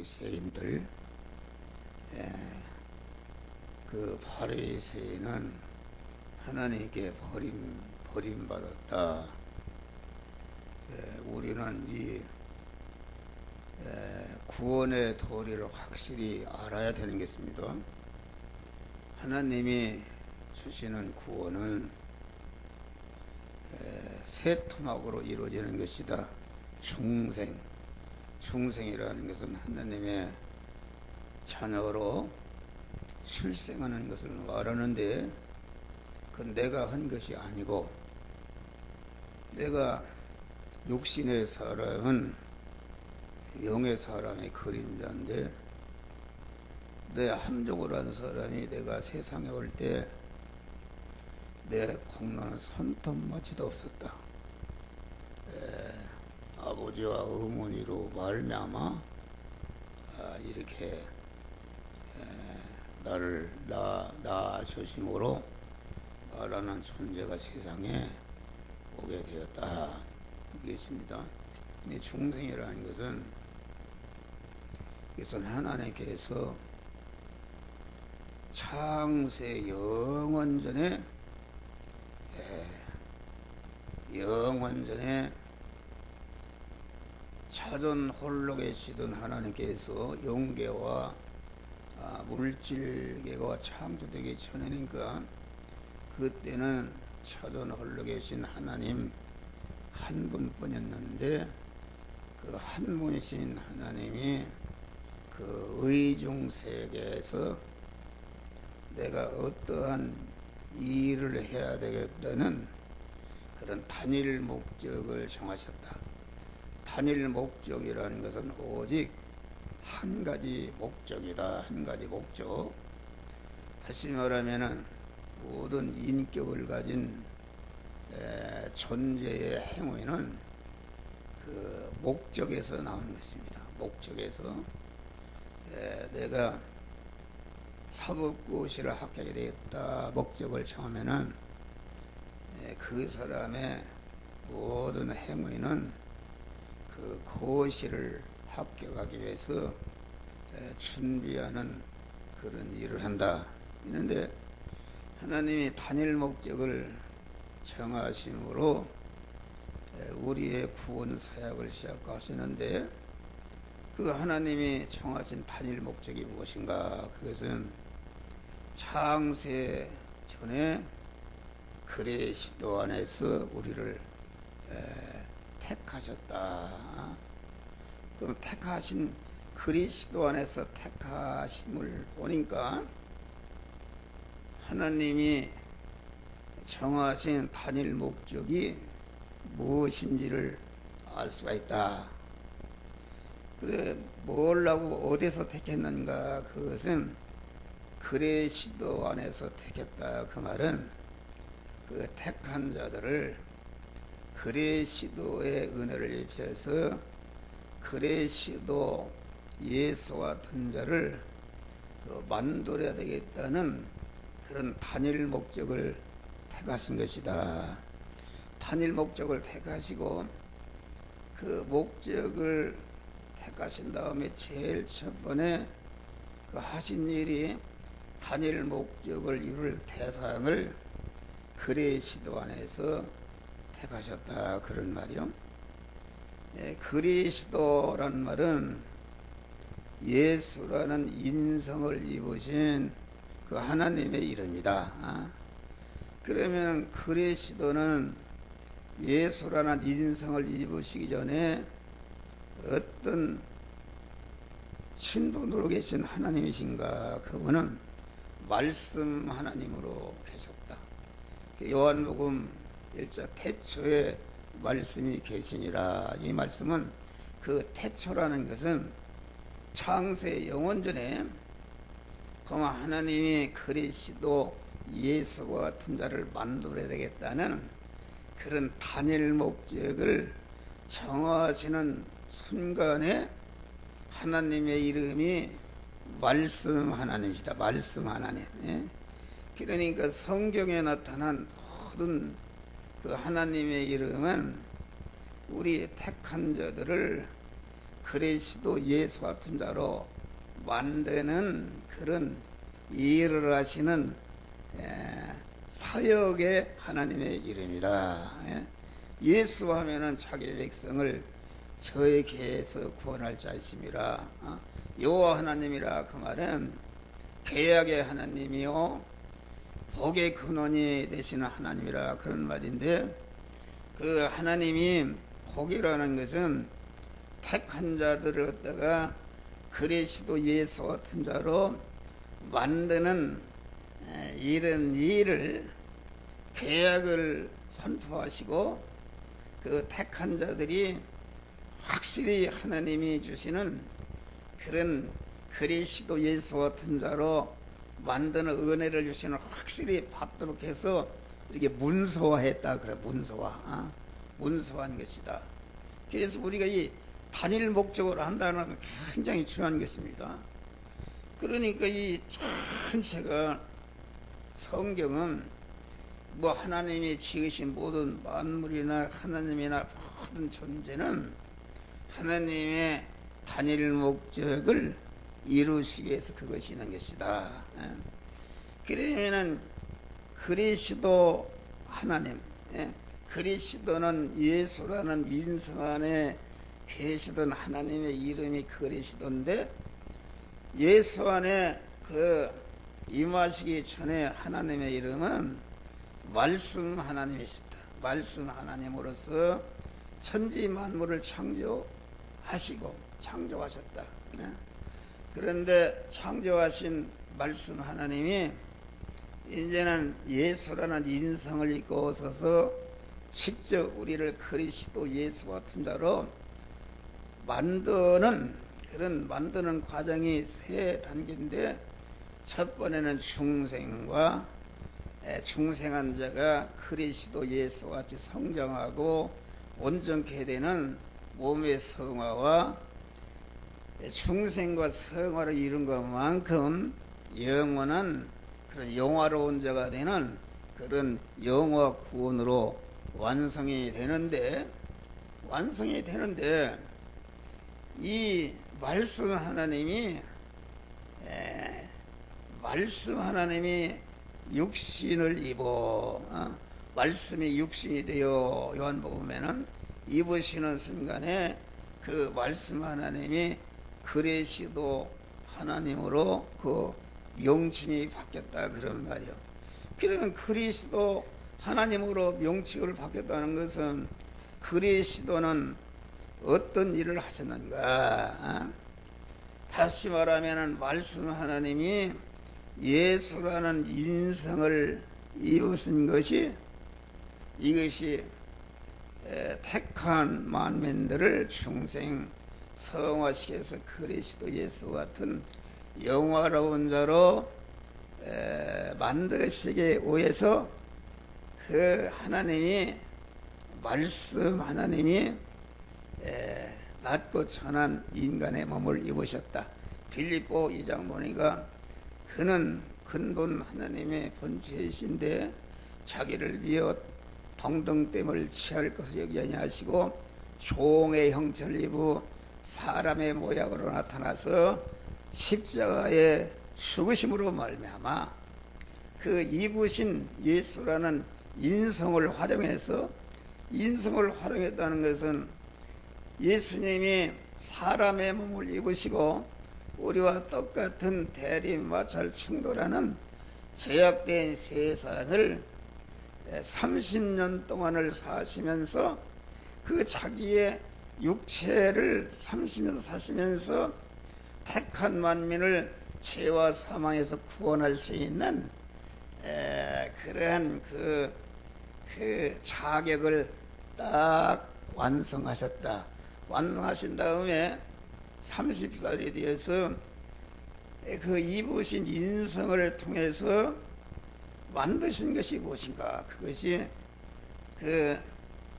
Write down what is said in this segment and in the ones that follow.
바리새인들. 그 바리새인은 하나님께 버림받았다. 우리는 이 구원의 도리를 확실히 알아야 되는 것입니다. 하나님이 주시는 구원은 세 토막으로 이루어지는 것이다. 중생이라는 것은 하나님의 자녀로 출생하는 것을 말하는데, 그건 내가 한 것이 아니고, 내가 육신의 사람은 영의 사람의 그림자인데, 내 함정으로 한 사람이 내가 세상에 올 때 내 공로는 손톱맞이도 없었다. 아버지와 어머니로 말미암아 이렇게 나를 낳아주심으로 나라는 존재가 세상에 오게 되었다. 이게 있습니다. 이 중생이라는 것은 하나님께서 창세 영원전에 자존 홀로 계시던 하나님께서 영계와 물질계가 창조되기 전이니까, 그때는 자존 홀로 계신 하나님 한 분뿐이었는데, 그 한 분이신 하나님이 그 의중세계에서 내가 어떠한 일을 해야 되겠다는 그런 단일 목적을 정하셨다. 단일 목적이라는 것은 오직 한 가지 목적이다. 한 가지 목적. 다시 말하면은 모든 인격을 가진 존재의 행위는 그 목적에서 나오는 것입니다. 목적에서. 내가 사법고시를 합격하게 되겠다 목적을 정하면은 그 사람의 모든 행위는 그 고시를 합격하기 위해서 준비하는 그런 일을 한다. 있는데, 하나님이 단일 목적을 정하심으로 우리의 구원 사역을 시작하시는데, 그 하나님이 정하신 단일 목적이 무엇인가? 그것은 창세 전에 그리스도 안에서 우리를 택하셨다. 그럼 택하신 그리스도 안에서 택하심을 보니까 하나님이 정하신 단일 목적이 무엇인지를 알 수가 있다. 그래, 뭘라고 어디서 택했는가? 그것은 그리스도 안에서 택했다. 그 말은 그 택한 자들을 그리스도의 은혜를 입혀서 그리스도 예수 같은 자를 만들어야 되겠다는 그런 단일 목적을 택하신 것이다. 단일 목적을 택하시고, 그 목적을 택하신 다음에 제일 첫 번에 그 하신 일이 단일 목적을 이룰 대상을 그리스도 안에서 택하셨다. 그런 말이요. 그리스도란 말은 예수라는 인성을 입으신 그 하나님의 이름이다. 그러면 그리스도는 예수라는 인성을 입으시기 전에 어떤 신분으로 계신 하나님이신가? 그분은 말씀 하나님으로 계셨다. 요한복음 1장 태초에 말씀이 계시니라. 이 말씀은 그 태초라는 것은 창세 영원전에 그만 하나님이 그리스도 예수와 같은 자를 만들어야 되겠다는 그런 단일 목적을 정하시는 순간에 하나님의 이름이 말씀 하나님이시다. 말씀 하나님. 그러니까 성경에 나타난 모든 그 하나님의 이름은 우리 택한 자들을 그리스도 예수 같은 자로 만드는 그런 일을 하시는 사역의 하나님의 이름이다. 예수 하면은 자기 백성을 저의 개에서 구원할 자이심이라. 여호와 하나님이라 그 말은 계약의 하나님이요 복의 근원이 되시는 하나님이라 그런 말인데, 그 하나님이 복이라는 것은 택한 자들을 갖다가 그리스도 예수 같은 자로 만드는 이런 일을 계약을 선포하시고, 그 택한 자들이 확실히 하나님이 주시는 그런 그리스도 예수 같은 자로 만드는 은혜를 주시는 확실히 받도록 해서 이렇게 문서화했다 그래. 문서화한 것이다. 그래서 우리가 이 단일 목적으로 한다는 건 굉장히 중요한 것입니다. 그러니까 이 전체가 성경은 뭐 하나님이 지으신 모든 만물이나 하나님이나 모든 존재는 하나님의 단일 목적을 이루시기 위해서 그것이 있는 것이다. 그러면은 그리스도 하나님, 그리스도는 예수라는 인성 안에 계시던 하나님의 이름이 그리스도인데, 예수 안에 그 임하시기 전에 하나님의 이름은 말씀 하나님이시다. 말씀 하나님으로서 천지 만물을 창조하셨다. 그런데 창조하신 말씀 하나님이 이제는 예수라는 인성을 입고 오셔서 직접 우리를 그리스도 예수 같은 자로 만드는 과정이 세 단계인데, 첫 번에는 중생한 자가 그리스도 예수와 같이 성장하고 온전케 되는 몸의 성화와, 중생과 성화를 이룬 것만큼 영원한 그런 영화로운 자가 되는 그런 영화 구원으로 완성이 되는데, 이 말씀 하나님이 육신을 입어, 말씀이 육신이 되어 요한복음에는 입으시는 순간에 그 말씀 하나님이 그리스도 하나님으로 그 명칭이 바뀌었다 그런 말이요. 그러면 그리스도 하나님으로 명칭을 바뀌었다는 것은 그리스도는 어떤 일을 하셨는가? 다시 말하면 말씀 하나님이 예수라는 인성을 입으신 것이, 이것이 택한 만민들을 중생 성화시켜서 그리스도 예수 같은 영화로운 자로 만드시기 위해서 그 하나님이, 말씀 하나님이 낮고 천한 인간의 몸을 입으셨다. 빌립보 2장 보니까 그는 근본 하나님의 본체이신데 자기를 비어 동등됨을 취할 것을 여기지 아니하시고 종의 형체를 입어 사람의 모양으로 나타나서 십자가의 죽으심으로 말미암아 그 입으신 예수라는 인성을 활용했다는 것은 예수님이 사람의 몸을 입으시고 우리와 똑같은 대립과 잘 충돌하는 제약된 세상을 30년 동안을 사시면서 그 자기의 육체를 30년 사시면서 택한 만민을 죄와 사망에서 구원할 수 있는 그러한 그 자격을 딱 완성하셨다. 완성하신 다음에 30살이 되어서 그 입으신 인성을 통해서 만드신 것이 무엇인가? 그것이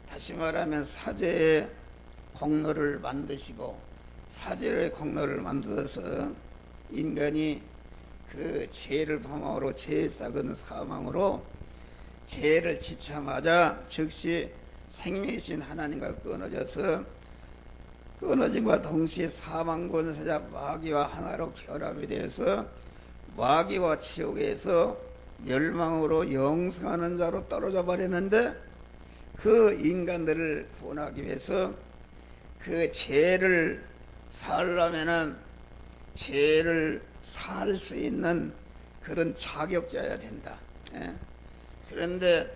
다시 말하면 사죄의 공로를 만드시고, 사죄의 공로를 만들어서 인간이 그 죄를 범함으로 죄의 싹은 사망으로 죄를 지참하자 즉시 생명이신 하나님과 끊어져서 끊어짐과 동시에 사망 권세자 마귀와 하나로 결합이 되어서 마귀와 지옥에서 멸망으로 영생하는 자로 떨어져 버렸는데, 그 인간들을 구원하기 위해서 그 죄를 살려면은 죄를 살 수 있는 그런 자격자여야 된다. 그런데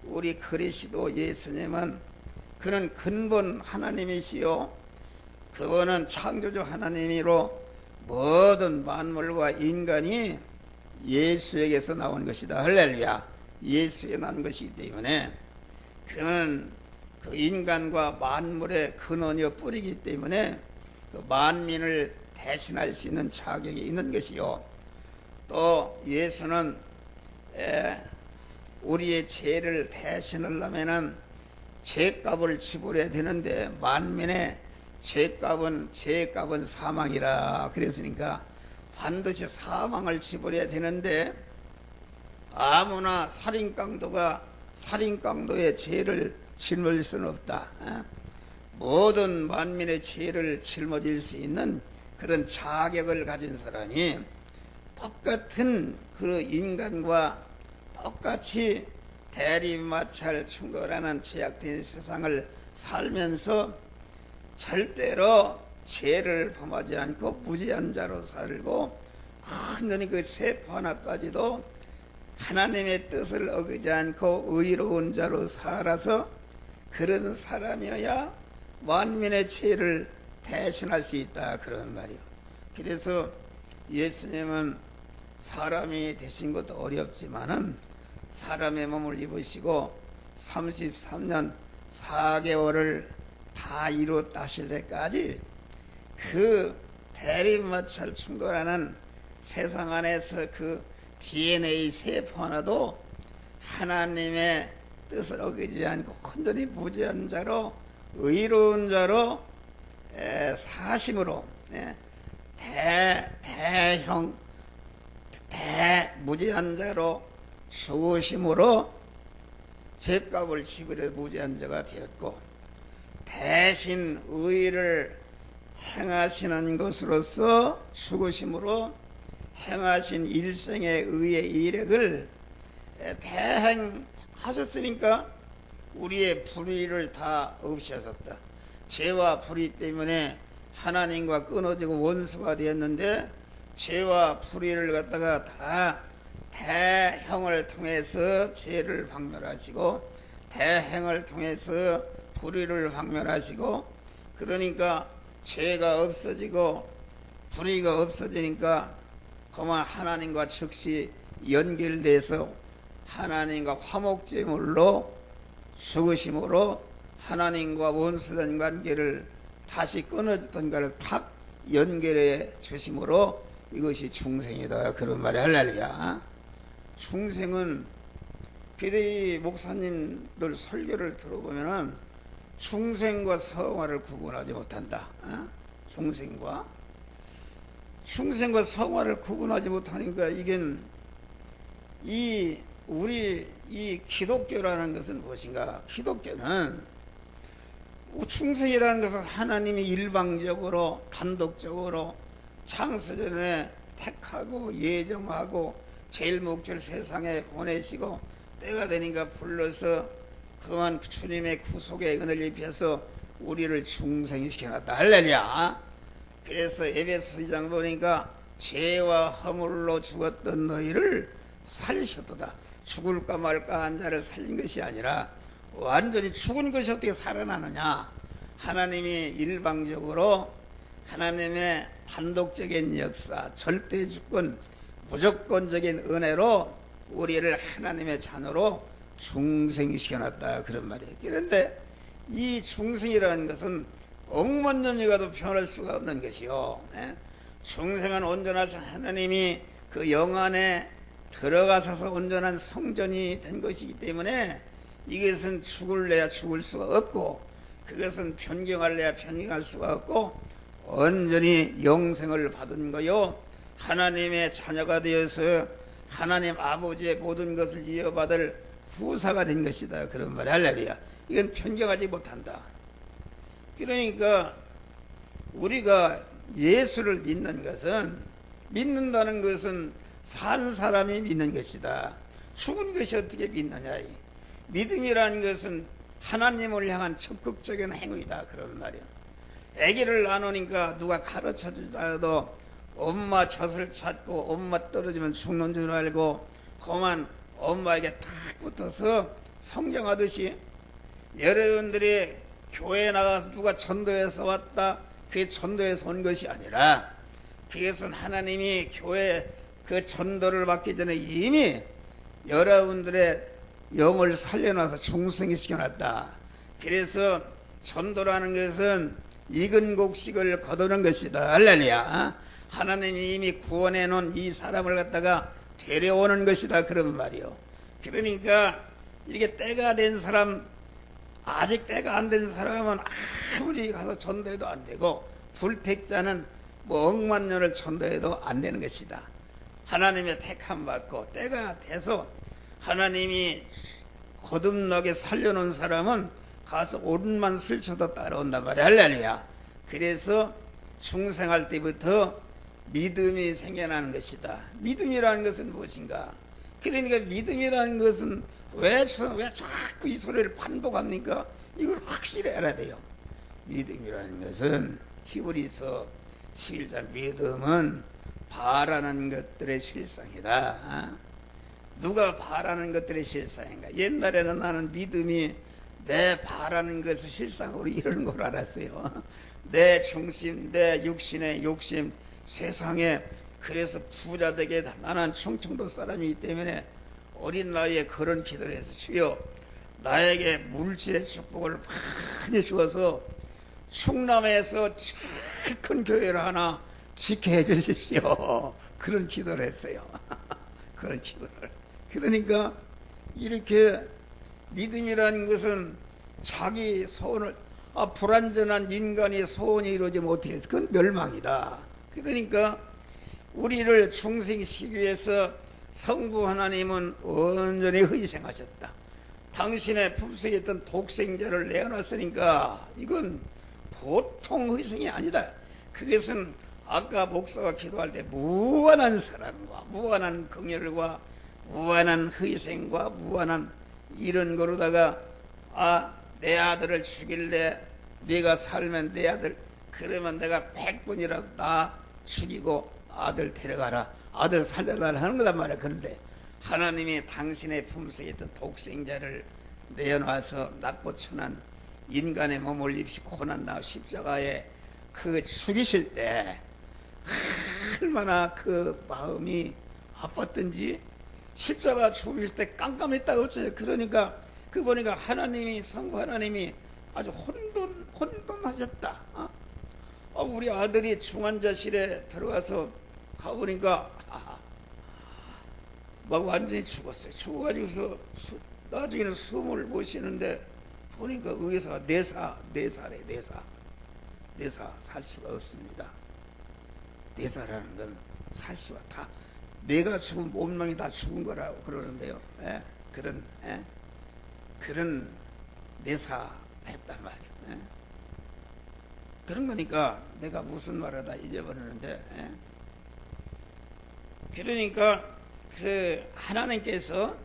우리 그리스도 예수님은 그는 근본 하나님이시요, 그분은 창조주 하나님이로 모든 만물과 인간이 예수에게서 나온 것이다. 할렐루야. 예수에 난 것이기 때문에 그는 그 인간과 만물의 근원이요 뿌리이기 때문에 그 만민을 대신할 수 있는 자격이 있는 것이요, 또 예수는 우리의 죄를 대신하려면은 죄값을 지불해야 되는데, 만민의 죄값은 사망이라 그랬으니까 반드시 사망을 지불해야 되는데, 아무나 살인강도가 살인강도의 죄를 짊어질 수는 없다. 모든 만민의 죄를 짊어질 수 있는 그런 자격을 가진 사람이 똑같은 그 인간과 똑같이 대립마찰 충돌하는 죄악된 세상을 살면서 절대로 죄를 범하지 않고 무죄한 자로 살고, 완전히 그 세포 하나까지도 하나님의 뜻을 어기지 않고 의로운 자로 살아서 그런 사람이어야 만민의 죄를 대신할 수 있다, 그런 말이요. 그래서 예수님은 사람이 되신 것도 어렵지만은 사람의 몸을 입으시고 33년 4개월을 다 이루었다 하실 때까지 그 대립마찰 충돌하는 세상 안에서 그 DNA 세포 하나도 하나님의 뜻을 어기지 않고 온전히 무죄한 자로 의로운 자로 사심으로 무죄한 자로 죽으심으로 죄값을 지불해 무죄한 자가 되었고, 대신 의를 행하시는 것으로서 죽으심으로 행하신 일생의 의의 이력을 대행하셨으니까 우리의 불의를 다 없애셨다. 죄와 불의 때문에 하나님과 끊어지고 원수가 되었는데, 죄와 불의를 갖다가 다 대형을 통해서 죄를 박멸하시고 대행을 통해서 불의를 박멸하시고, 그러니까 죄가 없어지고 불의가 없어지니까 그만 하나님과 즉시 연결돼서 하나님과 화목제물로 죽으심으로 하나님과 원수된 관계를 다시 끊어졌던 것을 탁 연결해 주심으로 이것이 중생이다, 그런 말이 할렐루야. 중생은 비대위 목사님들 설교를 들어보면은 중생과 성화를 구분하지 못한다. 중생과 성화를 구분하지 못하니까 이겐 우리 기독교라는 것은 무엇인가? 기독교는 중생이라는 것은 하나님이 일방적으로 단독적으로 창세전에 택하고 예정하고 제일 목적을 세상에 보내시고 때가 되니까 불러서 그만 주님의 구속의 은혜를 입혀서 우리를 중생이 시켜놨다. 할렐루야. 그래서 에베소 2장 보니까 죄와 허물로 죽었던 너희를 살리셨도다. 죽을까 말까 한 자를 살린 것이 아니라 완전히 죽은 것이 어떻게 살아나느냐. 하나님이 일방적으로 하나님의 단독적인 역사, 절대주권, 무조건적인 은혜로 우리를 하나님의 자녀로 중생이 시켜놨다, 그런 말이에요. 그런데 이 중생이라는 것은 억만 년이 가도 변할 수가 없는 것이요. 중생은 온전하신 하나님이 그 영 안에 들어가셔서 온전한 성전이 된 것이기 때문에 이것은 죽을래야 죽을 수가 없고, 그것은 변경할래야 변경할 수가 없고, 온전히 영생을 받은 거요, 하나님의 자녀가 되어서 하나님 아버지의 모든 것을 이어받을 후사가 된 것이다, 그런 말. 할렐루야. 이건 변경하지 못한다. 그러니까 우리가 예수를 믿는다는 것은 산 사람이 믿는 것이다. 죽은 것이 어떻게 믿느냐. 믿음이라는 것은 하나님을 향한 적극적인 행위다. 그런 말이야. 아기를 낳으니까 누가 가르쳐 주지 않아도 엄마 젖을 찾고 엄마 떨어지면 죽는 줄 알고 그만 엄마에게 탁 붙어서 성장하듯이 여러분들이 교회에 나가서 누가 전도해서 왔다, 그게 전도해서 온 것이 아니라 그것은 하나님이 교회 그 전도를 받기 전에 이미 여러분들의 영을 살려놔서 중생이 시켜놨다. 그래서 전도라는 것은 익은 곡식을 거두는 것이다. 할렐루야. 하나님이 이미 구원해 놓은 이 사람을 갖다가 데려오는 것이다. 그런 말이요. 그러니까 이게 때가 된 사람, 아직 때가 안 된 사람은 아무리 가서 전도해도 안 되고, 불택자는 뭐 억만 년을 전도해도 안 되는 것이다. 하나님의 택함 받고 때가 돼서 하나님이 거듭나게 살려놓은 사람은 가서 오른만 슬쳐도 따라온단 말이야. 할렐루야. 그래서 중생할 때부터 믿음이 생겨나는 것이다. 믿음이라는 것은 무엇인가? 그러니까 믿음이라는 것은 왜 자꾸 이 소리를 반복합니까? 이걸 확실히 알아야 돼요. 믿음이라는 것은 히브리서 11장 믿음은 바라는 것들의 실상이다. 누가 바라는 것들의 실상인가? 옛날에는 나는 믿음이 내 바라는 것을 실상으로 이루는 걸 알았어요. 내 중심, 내 육신의 욕심, 세상에. 그래서 부자 되게 나는 충청도 사람이기 때문에 어린 나이에 그런 기도를 해서 주여 나에게 물질의 축복을 많이 주어서 충남에서 제일 큰 교회를 하나 짓게 해주십시오. 그런 기도를 했어요. 그런 기도를. 그러니까 이렇게 믿음이라는 것은 자기 소원을, 불완전한 인간의 소원이 이루어지면 어떻게 해서 그건 멸망이다. 그러니까 우리를 중생시키기 위해서 성부 하나님은 온전히 희생하셨다. 당신의 품속에 있던 독생자를 내어놨으니까 이건 보통 희생이 아니다. 그것은 아까 목사가 기도할 때 무한한 사랑과 무한한 긍휼과 무한한 희생과 무한한 이런 거로다가 내 아들을 죽일래, 네가 살면 내 아들, 그러면 내가 100번이라도 나 죽이고 아들 데려가라, 아들 살려달라 하는 거단 말이야. 그런데 하나님이 당신의 품속에 있던 독생자를 내어놔서 낮고 천한 인간의 몸을 입시 고난당하고 십자가에 그 죽이실 때 얼마나 그 마음이 아팠던지. 십자가 죽이실 때 깜깜했다고 했어요. 그러니까 그 보니까 하나님이, 성부 하나님이 아주 혼돈하셨다. 우리 아들이 중환자실에 들어가서 가보니까 막 완전히 죽었어요. 죽어가지고서 나중에는 숨을 못 쉬는데 보니까 의사가 네사래. 네사 살 수가 없습니다. 네사라는 건 살 수가, 다 내가 죽은 몸망이 다 죽은 거라고 그러는데요. 그런 내사 했단 말이에요. 그런 거니까 내가 무슨 말을 다 잊어버리는데, 그러니까 그 하나님께서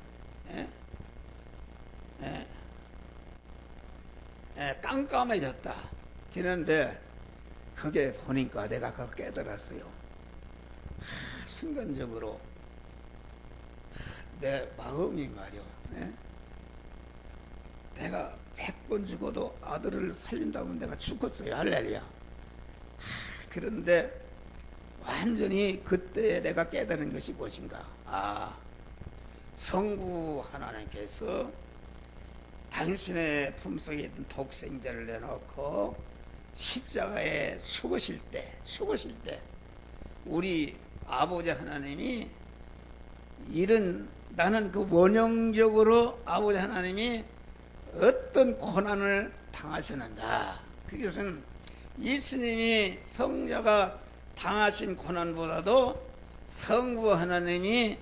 깜깜해졌다. 그런데 그게 보니까 내가 그걸 깨달았어요. 순간적으로 내 마음이 말이야. 내가 100번 죽어도 아들을 살린다면 내가 죽었어요. 할렐루야. 그런데 완전히 그때 내가 깨달은 것이 무엇인가? 성부 하나님께서 당신의 품속에 있던 독생자를 내놓고 십자가에 죽으실 때 우리 아버지 하나님이 나는 그 원형적으로 아버지 하나님이 어떤 고난을 당하셨는가? 그것은 예수님이 성자가 당하신 고난보다도 성부 하나님이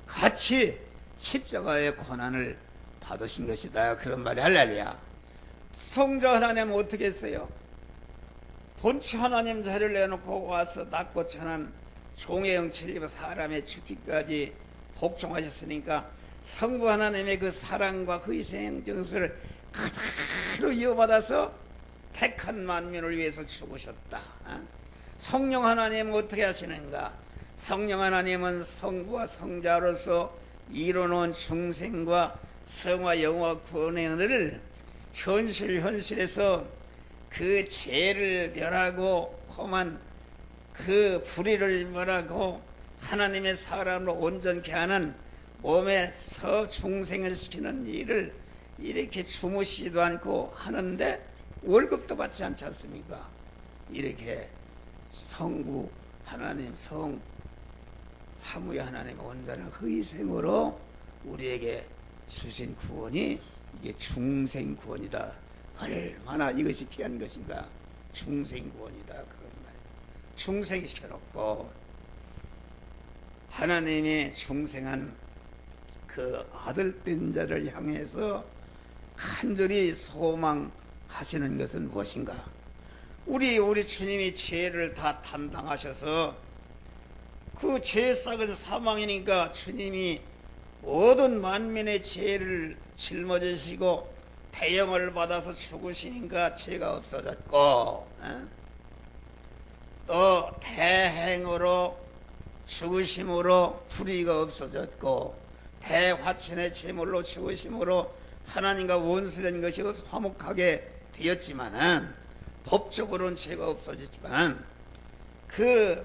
같이 십자가의 고난을 받으신 것이다. 그런 말이 할렐루야. 성자 하나님은 어떻게 했어요? 본체 하나님 자리를 내놓고 와서 낮고 천한 종의 형체를 입어 사람의 죽기까지 복종하셨으니까 성부 하나님의 그 사랑과 그 희생 정서를 그대로 이어받아서 택한 만민을 위해서 죽으셨다. 성령 하나님은 어떻게 하시는가? 성령 하나님은 성부와 성자로서 이루어놓은 중생과 성화 영화 구원의 은혜를 현실에서 그 죄를 멸하고 험한 그 불의를 멸하고 하나님의 사람으로 온전케 하는 몸에 서중생을 시키는 일을 이렇게 주무시지도 않고 하는데 월급도 받지 않지 않습니까? 이렇게 성부 하나님 사무의 하나님의 온전한 그 희생으로 우리에게 주신 구원이 이게 중생 구원이다. 얼마나 이것이 귀한 것인가. 중생 구원이다. 그런 말이에요. 중생시켜놓고 하나님이 중생한 그 아들된 자를 향해서 간절히 소망하시는 것은 무엇인가? 우리 주님이 죄를 다 담당하셔서 그 죄싹은 사망이니까 주님이 모든 만민의 죄를 짊어지시고 대형을 받아서 죽으시니까 죄가 없어졌고, 또 대행으로 죽으심으로 불의가 없어졌고, 대화친의 제물로 죽으심으로 하나님과 원수된 것이 화목하게 되었지만은, 법적으로는 죄가 없어졌지만 그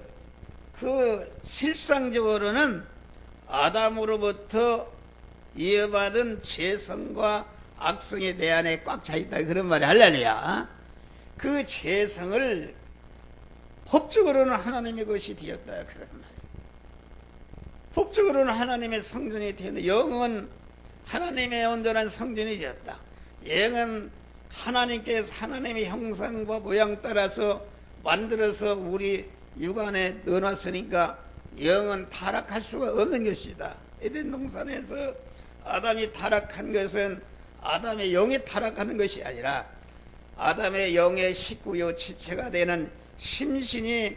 실상적으로는 아담으로부터 이어받은 죄성과 악성이 내 안에 꽉 차 있다. 그런 말이 할렐루야. 그 죄성을 법적으로는 하나님의 것이 되었다. 그런 말이에요. 법적으로는 하나님의 성전이 되었는데 영은 하나님의 온전한 성전이 되었다. 영은 하나님께서 하나님의 형상과 모양 따라서 만들어서 우리 육안에 넣어놨으니까 영은 타락할 수가 없는 것이다. 에덴 동산에서 아담이 타락한 것은 아담의 영이 타락하는 것이 아니라 아담의 영의 식구요 지체가 되는 심신이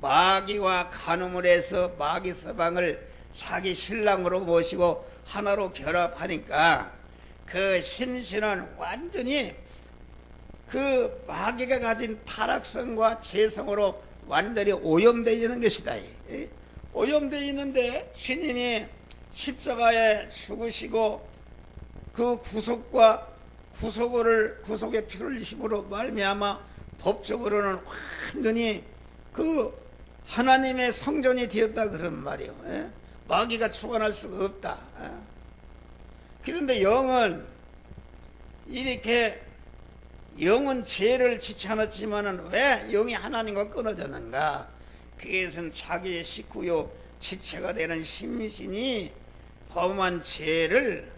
마귀와 간음을 해서 마귀 서방을 자기 신랑으로 모시고 하나로 결합하니까 그 심신은 완전히 그 마귀가 가진 타락성과 죄성으로 완전히 오염되어 있는 것이다. 오염되어 있는데 주님이 십자가에 죽으시고 그 구속의 피를 흘리심으로 말미암아 법적으로는 완전히 그 하나님의 성전이 되었다. 그런 말이에요. 마귀가 주관할 수가 없다. 그런데 영은 이렇게 영은 죄를 지지 않았지만은 왜 영이 하나님과 끊어졌는가? 그것은 자기의 식구요 지체가 되는 심신이 범한 죄를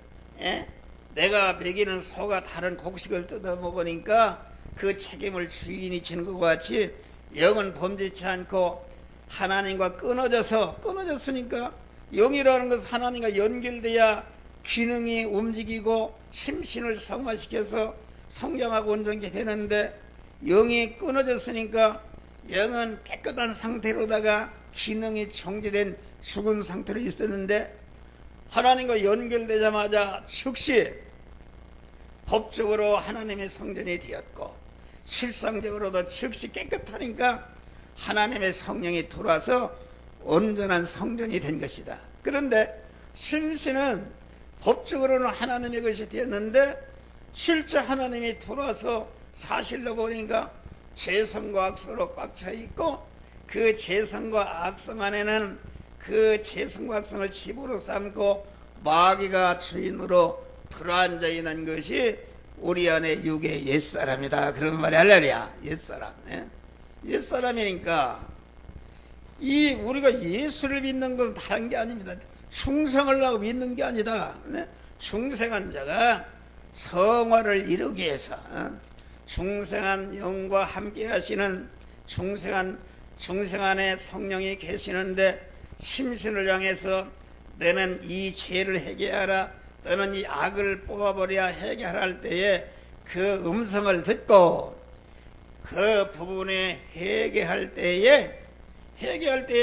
내가 먹이는 소가 다른 곡식을 뜯어 먹으니까 그 책임을 주인이 지는 것 같이 영은 범죄치 않고 하나님과 끊어졌으니까 영이라는 것은 하나님과 연결돼야 기능이 움직이고 심신을 성화시켜서 성장하고 온전하게 되는데 영이 끊어졌으니까 영은 깨끗한 상태로다가 기능이 정지된 죽은 상태로 있었는데 하나님과 연결되자마자 즉시 법적으로 하나님의 성전이 되었고 실상적으로도 즉시 깨끗하니까 하나님의 성령이 들어와서 온전한 성전이 된 것이다. 그런데 심신은 법적으로는 하나님의 것이 되었는데 실제 하나님이 들어와서 사실로 보니까 죄성과 악성으로 꽉 차 있고 그 죄성과 악성 안에는 그 죄성과 악성을 집으로 삼고 마귀가 주인으로 들어앉아 있는 것이 우리 안에 육의 옛사람이다. 그런 말이 할렐루야. 옛사람. 옛사람이니까 이 우리가 예수를 믿는 것은 다른 게 아닙니다. 충성하려고 믿는 게 아니다. 충성한 자가 성화를 이루기 위해서 중생한 영과 함께 하시는 중생 안에 성령이 계시는데 심신을 향해서 너는 이 죄를 해결하라, 너는 이 악을 뽑아버려야 해결할 때에 그 음성을 듣고 그 부분에 회개할 때에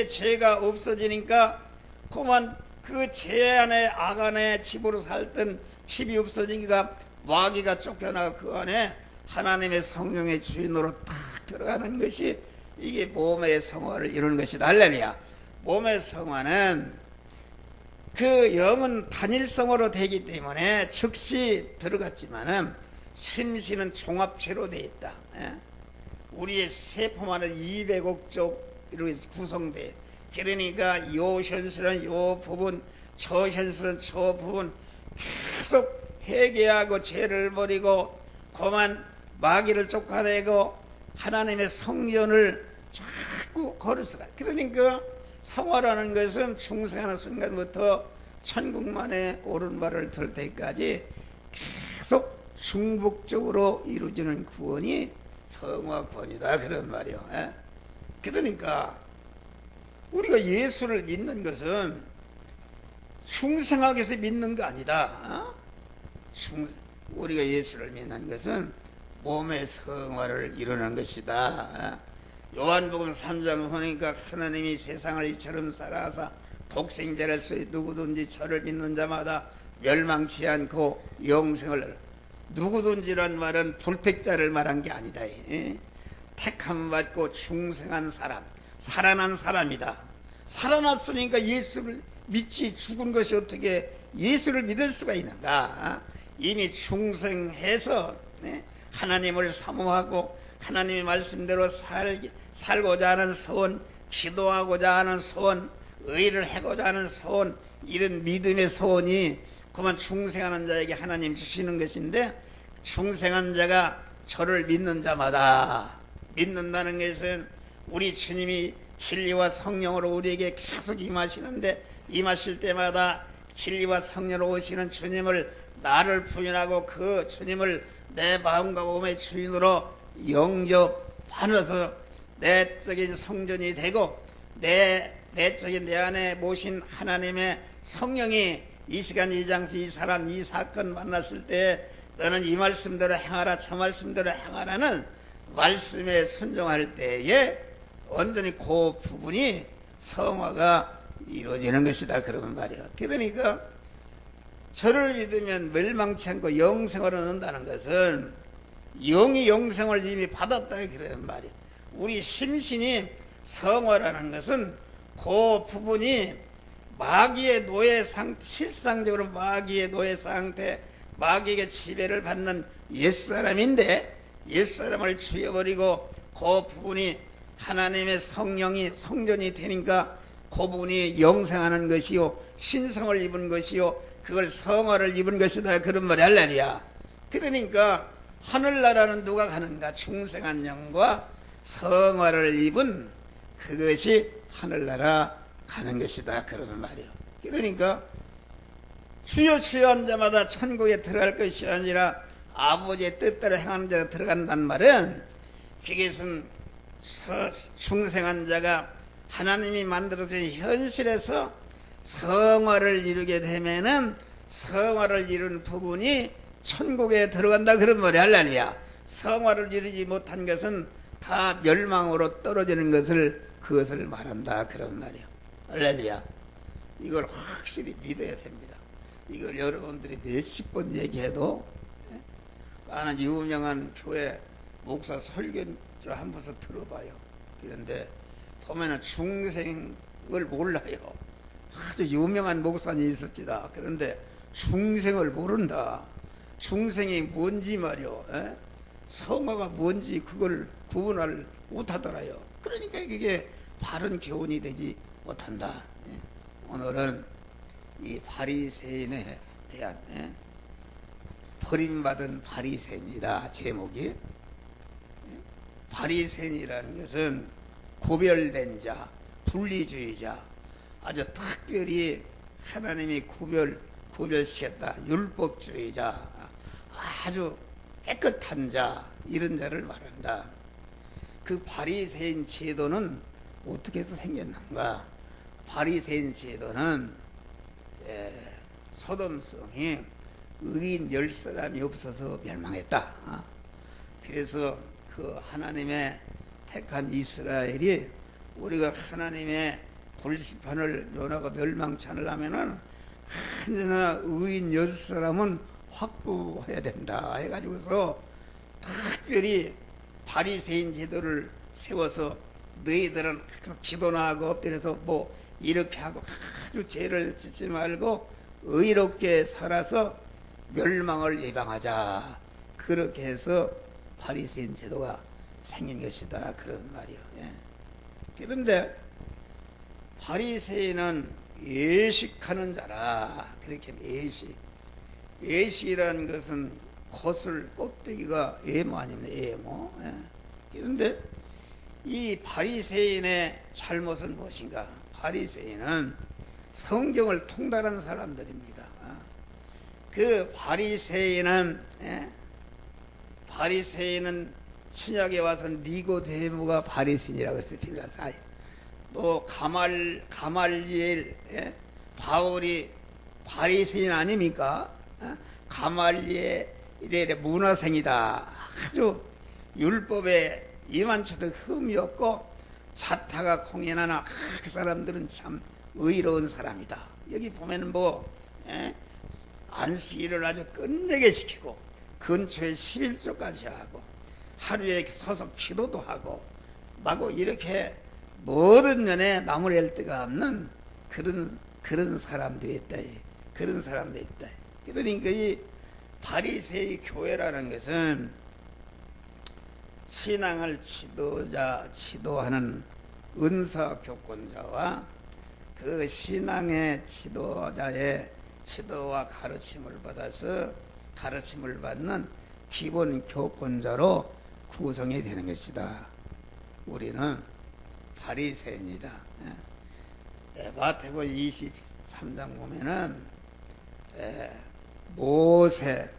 죄가 없어지니까 그만 그 죄 안에 악 안에 집으로 살던 집이 없어지니까 마귀가 쫓겨나가 그 안에 하나님의 성령의 주인으로 딱 들어가는 것이 이게 몸의 성화를 이루는 것이다. 할렐루야. 몸의 성화는 그 영은 단일성으로 되기 때문에 즉시 들어갔지만은 심신은 종합체로 되어 있다. 우리의 세포만은 200억 쪽으로 구성돼. 그러니까 요 현실은 요 부분, 저 현실은 저 부분 계속 회개하고 죄를 버리고 그만 마귀를 쫓아내고 하나님의 성전을 자꾸 걸어서가. 그러니까 성화라는 것은 중생하는 순간부터 천국만에 오른발을 들 때까지 계속 중복적으로 이루어지는 구원이 성화 구원이다. 그런 말이요. 그러니까 우리가 예수를 믿는 것은 중생하기 위해서 믿는 거 아니다. 우리가 예수를 믿는 것은 몸의 성화를 이루는 것이다. 요한복음 3장 보니까 하나님이 세상을 이처럼 사랑하사 독생자로서 누구든지 저를 믿는 자마다 멸망치 않고 영생을, 누구든지란 말은 불택자를 말한 게 아니다. 택함 받고 중생한 사람, 살아난 사람이다. 살아났으니까 예수를 믿지, 죽은 것이 어떻게 예수를 믿을 수가 있는가. 이미 중생해서 하나님을 사모하고 하나님의 말씀대로 살고자 하는 소원, 기도하고자 하는 소원, 의를 하고자 하는 소원, 이런 믿음의 소원이 그만 중생하는 자에게 하나님 주시는 것인데, 중생한 자가 저를 믿는 자마다, 믿는다는 것은 우리 주님이 진리와 성령으로 우리에게 계속 임하시는데, 임하실 때마다 진리와 성령으로 오시는 주님을 나를 부인하고 그 주님을 내 마음과 몸의 주인으로 영접하면서 내적인 성전이 되고 내적인 내 안에 모신 하나님의 성령이 이 시간 이 장소 이 사람 이 사건 만났을 때 너는 이 말씀대로 행하라, 저 말씀대로 행하라는 말씀에 순종할 때에 완전히 그 부분이 성화가 이루어지는 것이다. 그러면 말이야. 그러니까 저를 믿으면 멸망치 않고 영생을 얻는다는 것은 영이 영생을 이미 받았다. 그런 말이야. 우리 심신이 성화라는 것은 그 부분이 마귀의 노예 상태, 실상적으로 마귀의 노예 상태, 마귀에게 지배를 받는 옛사람인데 옛사람을 죽여버리고 그 부분이 하나님의 성령이 성전이 되니까 그 부분이 영생하는 것이요 신성을 입은 것이요 그걸 성화를 입은 것이다. 그런 말이 할렐루야. 그러니까 하늘나라는 누가 가는가? 중생한 영과 성화를 입은 그것이 하늘나라 가는 것이다. 그러는 말이요. 그러니까 주여 주여 한 자마다 천국에 들어갈 것이 아니라 아버지의 뜻대로 행하는 자가 들어간다는 말은, 그것은 중생한 자가 하나님이 만들어진 현실에서 성화를 이루게 되면은 성화를 이룬 부분이 천국에 들어간다. 그런 말이 할렐루야. 성화를 이루지 못한 것은 다 멸망으로 떨어지는 것을, 그것을 말한다. 그런 말이야. 할렐루야. 이걸 확실히 믿어야 됩니다. 이걸 여러분들이 몇십 번 얘기해도, 나는 유명한 교회 목사 설교 한 번서 들어봐요. 그런데 보면은 중생을 몰라요. 아주 유명한 목사님이 있었지다. 그런데 중생을 모른다. 중생이 뭔지 말이요. 성화가 뭔지 그걸 구분을 못하더라요. 그러니까 그게 바른 교훈이 되지 못한다. 오늘은 이 바리새인에 대한 버림받은 바리새인이다. 제목이. 바리새인이라는 것은 구별된 자, 분리주의자, 아주 특별히 하나님이 구별시켰다. 율법주의자, 아주 깨끗한 자, 이런 자를 말한다. 그 바리새인 제도는 어떻게 해서 생겼는가? 바리새인 제도는 소돔성이 의인 10사람이 없어서 멸망했다. 그래서 그 하나님의 택한 이스라엘이 우리가 하나님의 불시판을 면하고 멸망치 않으려면은 언제나 의인 6사람은 확보해야 된다 해가지고서 특별히 바리새인 제도를 세워서 너희들은 기도나 하고 엎드려서 뭐 이렇게 하고 아주 죄를 짓지 말고 의롭게 살아서 멸망을 예방하자, 그렇게 해서 바리새인 제도가 생긴 것이다, 그런 말이요. 예. 그런데 바리새인은 예식하는 자라, 그렇게 예식이라는 것은 겉을 껍데기가 예모 아닙니까? 예모. 예. 그런데 이 바리새인의 잘못은 무엇인가? 바리새인은 성경을 통달한 사람들입니다. 그 바리새인은 신약에 와서 니고데모가 바리새인이라고 했어요. 또 가말리엘, 바울이 바리새인 아닙니까? 가말리엘의 문화생이다. 아주 율법에 이만치도 흠이 없고 자타가 공연하나 그 사람들은 참 의로운 사람이다. 여기 보면 안식일을 아주 끝내게 지키고 근처에 11조까지 하고 하루에 서서 기도도 하고 마구 이렇게 모든 면에 남을 앨 데가 없는 그런 사람들이 있다. 그런 사람들이 있다. 그러니까 이 바리새의 교회라는 것은 신앙을 지도하는 은사 교권자와 그 신앙의 지도자의 지도와 가르침을 받는 기본 교권자로 구성이 되는 것이다. 우리는 바리새인이다. 마태복음 23장 보면은 모세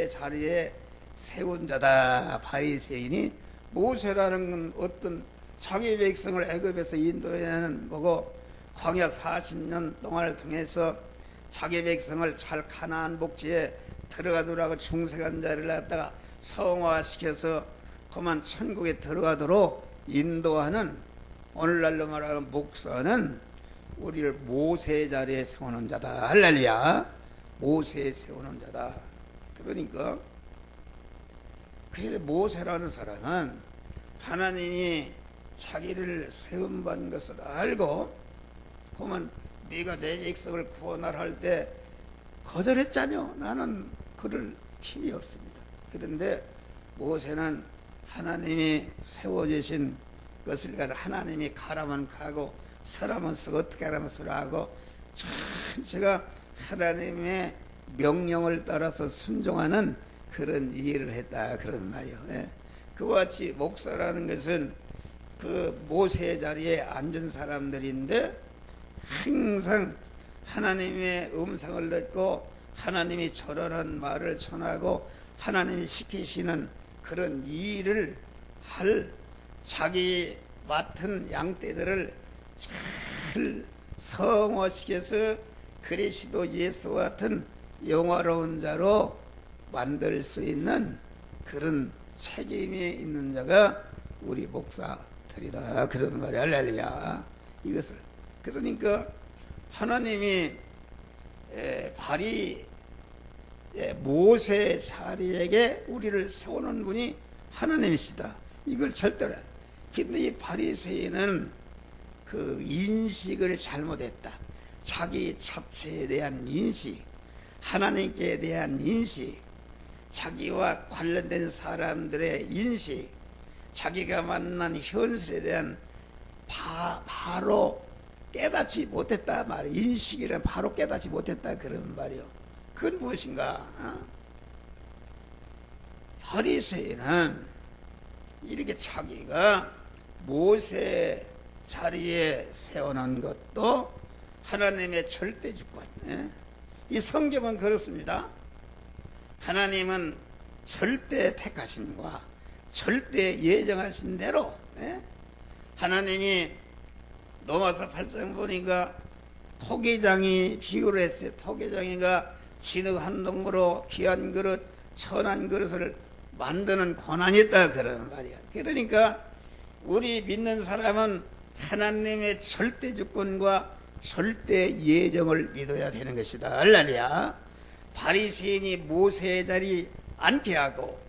자리에 세운 자다. 바리새인이 모세라는 건 어떤 자기 백성을 애굽에서 인도하는 거고 광야 40년 동안을 통해서 자기 백성을 잘 가나안 복지에 들어가도록 충성한 자를 갖다가 성화시켜서 그만 천국에 들어가도록 인도하는, 오늘날로 말하는 목사는 우리를 모세 자리에 세우는 자다. 할렐루야. 모세에 세우는 자다. 그러니까 그래서 모세라는 사람은 하나님이 자기를 세움받은 것을 알고 그러면 네가 내 백성을 구원하라 할 때 거절했잖여. 나는 그럴 힘이 없습니다. 그런데 모세는 하나님이 세워주신 것을 가지고 하나님이 가라면 가고 서라면 서고 어떻게 하라면 서라 하고 전체가 하나님의 명령을 따라서 순종하는 그런 일을 했다, 그런 말이요. 그와 같이 목사라는 것은 그 모세 자리에 앉은 사람들인데 항상 하나님의 음성을 듣고 하나님이 절하는 말을 전하고 하나님이 시키시는 그런 일을 할 자기 맡은 양떼들을 잘 성화시켜서 그리스도 예수와 같은 영화로운 자로 만들 수 있는 그런 책임이 있는 자가 우리 목사들이다, 그런 말이 할렐루야. 이것을 그러니까 하나님이 모세 자리에게 우리를 세우는 분이 하나님이시다. 이걸 절대로. 근데 이 바리새인은 그 인식을 잘못했다. 자기 자체에 대한 인식, 하나님께 대한 인식, 자기와 관련된 사람들의 인식, 자기가 만난 현실에 대한 바로 깨닫지 못했다 말이야. 인식이란 바로 깨닫지 못했다, 그런 말이요. 그건 무엇인가? 바리새인은 이렇게 자기가 모세 자리에 세워놓은 것도 하나님의 절대 주권. 이 성경은 그렇습니다. 하나님은 절대 택하심과 절대 예정하신 대로 하나님이 로마서 8장 보니까 토기장이 비유를 했어요. 토기장이가 진흙 한 동으로 귀한 그릇, 천한 그릇을 만드는 권한이 있다 그러는 말이야. 그러니까 우리 믿는 사람은 하나님의 절대 주권과 절대 예정을 믿어야 되는 것이다. 할렐루야. 바리새인이 모세의 자리 앉게 하고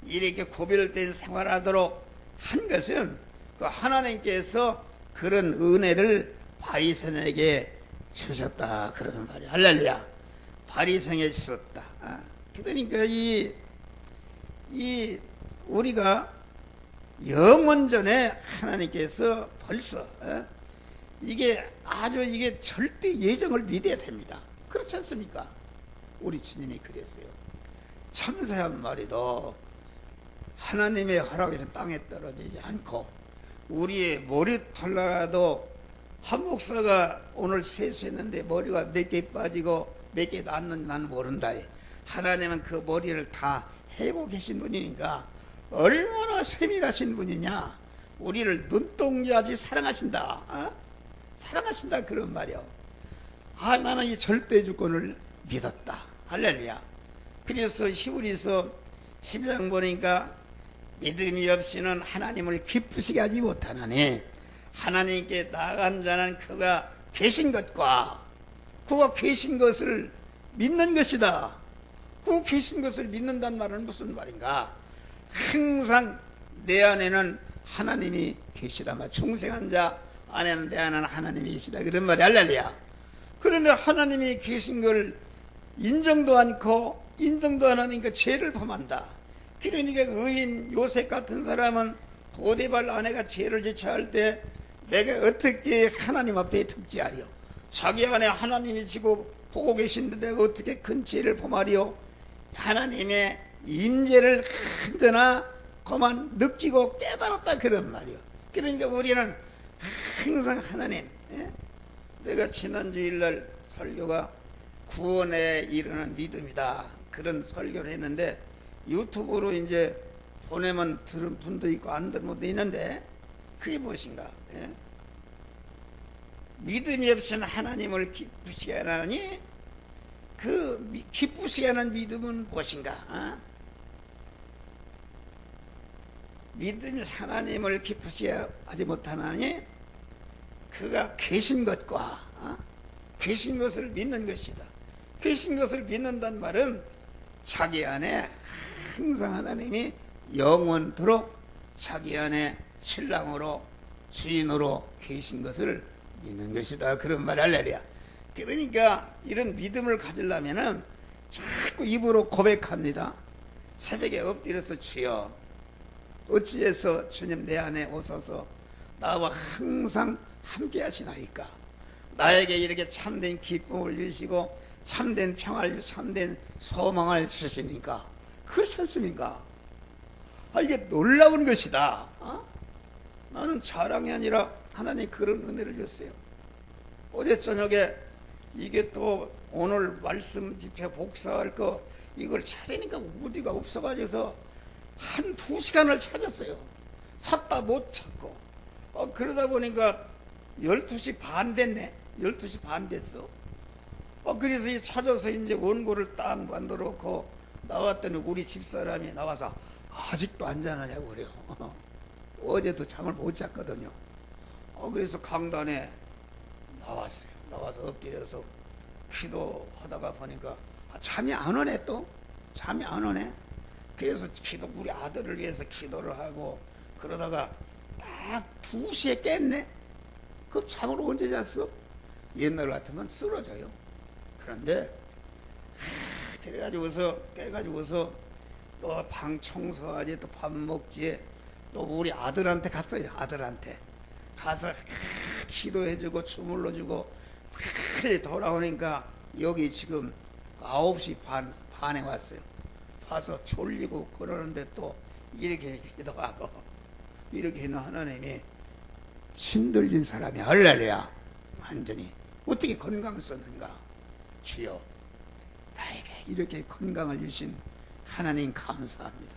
이렇게 구별된 생활하도록 한 것은 그 하나님께서 그런 은혜를 바리새인에게 주셨다 그러는 말이야. 할렐루야. 바리새인에게 주셨다. 그러니까 우리가 영원전에 하나님께서 벌써 이게 절대 예정을 믿어야 됩니다. 그렇지 않습니까? 우리 주님이 그랬어요. 참새 한 마리도 하나님의 허락에서 땅에 떨어지지 않고 우리의 머리털라도 한 목사가 오늘 세수했는데 머리가 몇 개 빠지고 몇 개 났는지 나는 모른다. 하나님은 그 머리를 다 해고 계신 분이니까 얼마나 세밀하신 분이냐. 우리를 눈동자같이 사랑하신다. 사랑하신다 그런 말이요. 나는 이 절대 주권을 믿었다. 할렐루야. 그래서 히브리서 12장 보니까 믿음이 없이는 하나님을 기쁘시게 하지 못하나니 하나님께 나아간 자는 그가 계신 것과 그가 계신 것을 믿는 것이다. 그 계신 것을 믿는다는 말은 무슨 말인가? 항상 내 안에는 하나님이 계시다. 중생한 자 안에는 내 안에는 하나님이 계시다. 그런 말이 할렐루야. 그런데 하나님이 계신 걸 인정도 않고 인정도 안 하니까 죄를 범한다. 그러니까 의인 요셉 같은 사람은 보디발 아내가 죄를 지체할 때 내가 어떻게 하나님 앞에 득지하리요? 자기 안에 하나님이 지고 보고 계신데 내가 어떻게 큰 죄를 범하리요? 하나님의 임재를 언제나 그만 느끼고 깨달았다 그런 말이요. 그러니까 우리는 항상 하나님, 내가 지난 주일날 설교가 구원에 이르는 믿음이다 그런 설교를 했는데 유튜브로 이제 보내면 들은 분도 있고 안 들은 분도 있는데 그게 무엇인가? 믿음이 없이는 하나님을 기쁘시게 하나니 그 기쁘시게 하는 믿음은 무엇인가? 믿음이 하나님을 기쁘시게 하지 못하나니 그가 계신 것과 계신 것을 믿는 것이다. 계신 것을 믿는다는 말은 자기 안에 항상 하나님이 영원토록 자기 안에 신랑으로 주인으로 계신 것을 믿는 것이다. 그런 말 할렐루야. 그러니까 이런 믿음을 가지려면은 자꾸 입으로 고백합니다. 새벽에 엎드려서 주여 어찌해서 주님 내 안에 오셔서 나와 항상 함께 하시나이까. 나에게 이렇게 참된 기쁨을 주시고 참된 평화를 주시고 참된 소망을 주시니까 그렇지 않습니까? 이게 놀라운 것이다. 나는 자랑이 아니라 하나님 그런 은혜를 줬어요. 어제 저녁에 이게 또 오늘 말씀 집회 복사할 거 이걸 찾으니까 어디가 없어가지고서 한 2시간을 찾았어요. 찾다 못 찾고 그러다 보니까 12시 반 됐네. 12시 반 됐어. 그래서 찾아서 이제 원고를 딱 만들어 놓고 나왔더니 우리 집사람이 나와서 아직도 안 자느냐고 그래요. 어제도 잠을 못 잤거든요. 그래서 강단에 나왔어요. 나와서 엎드려서 기도하다가 보니까 잠이 안 오네. 또 잠이 안 오네. 그래서 우리 아들을 위해서 기도를 하고 그러다가 딱 2시에 깼네. 그 잠을 언제 잤어? 옛날 같으면 쓰러져요. 그런데 그래가지고서 깨가지고서 또 방 청소하지 또 밥 먹지 또 우리 아들한테 갔어요. 아들한테 가서 기도해주고 주물러주고 빨리 돌아오니까 여기 지금 9시 반에 왔어요. 와서 졸리고 그러는데 또 이렇게 기도하고 이렇게 있는 하나님이 신들린 사람이 할렐루야. 완전히 어떻게 건강을 썼는가. 주여 나에게 이렇게 건강을 주신 하나님 감사합니다.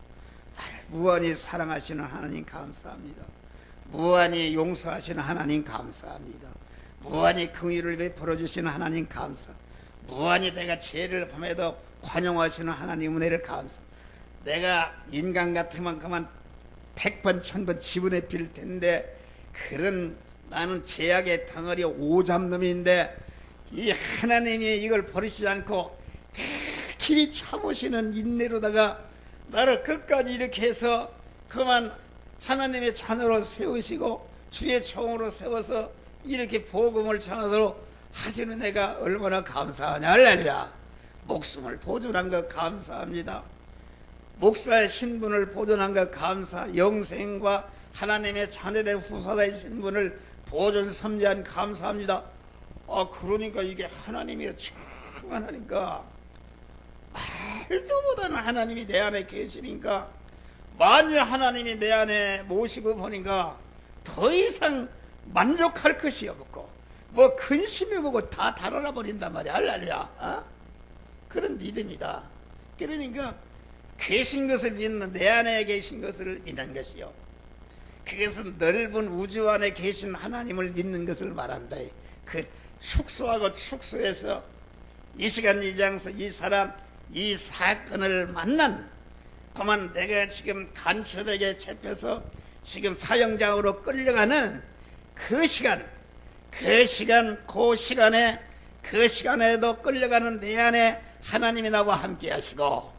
나를 무한히 사랑하시는 하나님 감사합니다. 무한히 용서하시는 하나님 감사합니다. 무한히 긍휼을 베풀어 주시는 하나님 감사. 무한히 내가 죄를 범해도 관용하시는 하나님 은혜를 감사. 내가 인간 같으면 그만 100번 1000번 지분에 빌 텐데 그런 나는 제약의 덩어리 오잡놈인데 이 하나님이 이걸 버리시지 않고 길이 참으시는 인내로다가 나를 끝까지 이렇게 해서 그만 하나님의 자녀로 세우시고 주의 종으로 세워서 이렇게 복음을 전하도록 하시는 내가 얼마나 감사하냐. 할렐루야. 목숨을 보존한 것 감사합니다. 목사의 신분을 보존한 것 감사, 영생과 하나님의 자녀된 후사의 신분을 보존 섬기한 감사합니다. 그러니까 이게 하나님이 충만하니까 말도 못하는 하나님이 내 안에 계시니까 만일 하나님이 내 안에 모시고 보니까 더 이상 만족할 것이 없고 뭐 근심이 뭐고 다 달아나 버린단 말이야. 할렐루야. 그런 믿음이다. 그러니까 계신 것을 믿는, 내 안에 계신 것을 믿는 것이요, 그것은 넓은 우주 안에 계신 하나님을 믿는 것을 말한다. 그 축소하고 축소해서 이 시간 이 장소 이 사람 이 사건을 만난 그만 내가 지금 간첩에게 잡혀서 지금 사형장으로 끌려가는 그 시간에도 끌려가는 내 안에 하나님이 나와 함께 하시고,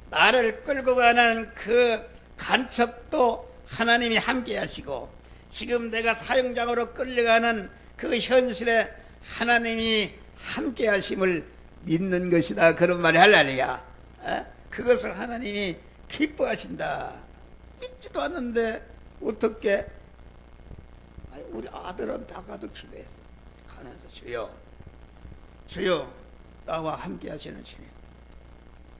나를 끌고 가는 그 간첩도 하나님이 함께 하시고, 지금 내가 사형장으로 끌려가는 그 현실에 하나님이 함께 하심을 믿는 것이다. 그런 말이 할렐루야. 그것을 하나님이 기뻐하신다. 믿지도 않는데 어떻게? 우리 아들은 다 가도 기도했어. 가면서 주여 나와 함께 하시는 주님,